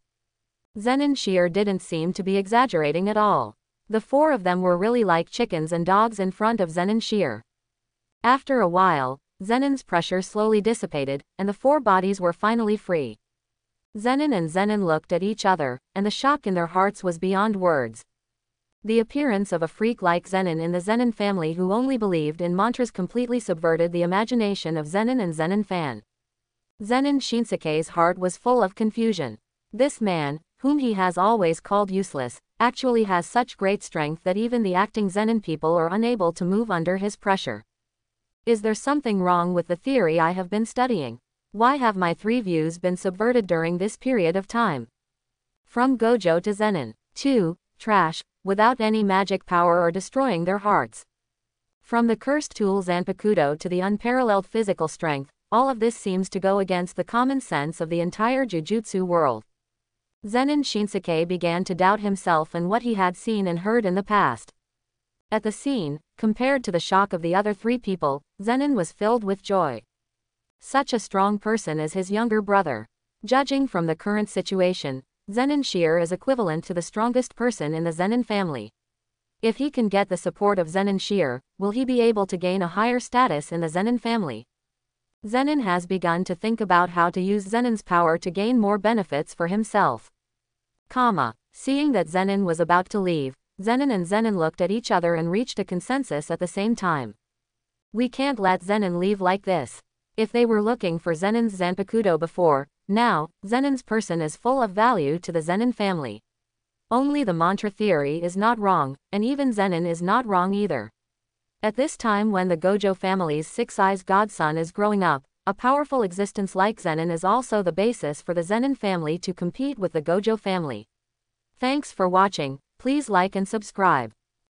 Zenin sheer didn't seem to be exaggerating at all. The four of them were really like chickens and dogs in front of Zenin sheer. After a while, Zenin's pressure slowly dissipated, and the four bodies were finally free. Zenin and Zenin looked at each other, and the shock in their hearts was beyond words. The appearance of a freak like Zenin in the Zenin family who only believed in mantras completely subverted the imagination of Zenin and Zenin fan. Zenin Shinsuke's heart was full of confusion. This man, whom he has always called useless, actually has such great strength that even the acting Zenin people are unable to move under his pressure. Is there something wrong with the theory I have been studying? Why have my three views been subverted during this period of time? From Gojo to Zenin. 2. Trash, without any magic power or destroying their hearts. From the cursed tool Zanpakuto to the unparalleled physical strength, all of this seems to go against the common sense of the entire Jujutsu world. Zenin Shinsuke began to doubt himself and what he had seen and heard in the past. At the scene, compared to the shock of the other three people, Zenin was filled with joy. Such a strong person as his younger brother. Judging from the current situation, Zenin sheer is equivalent to the strongest person in the Zenin family. If he can get the support of Zenin sheer, will he be able to gain a higher status in the Zenin family? Zenin has begun to think about how to use Zenin's power to gain more benefits for himself. Seeing that Zenin was about to leave, Zenin and Zenin looked at each other and reached a consensus at the same time. We can't let Zenin leave like this. If they were looking for Zenin's Zanpakuto before, now, Zenin's person is full of value to the Zenin family. Only the mantra theory is not wrong, and even Zenin is not wrong either. At this time when the Gojo family's six-eyes godson is growing up, a powerful existence like Zenin is also the basis for the Zenin family to compete with the Gojo family. Thanks for watching, please like and subscribe.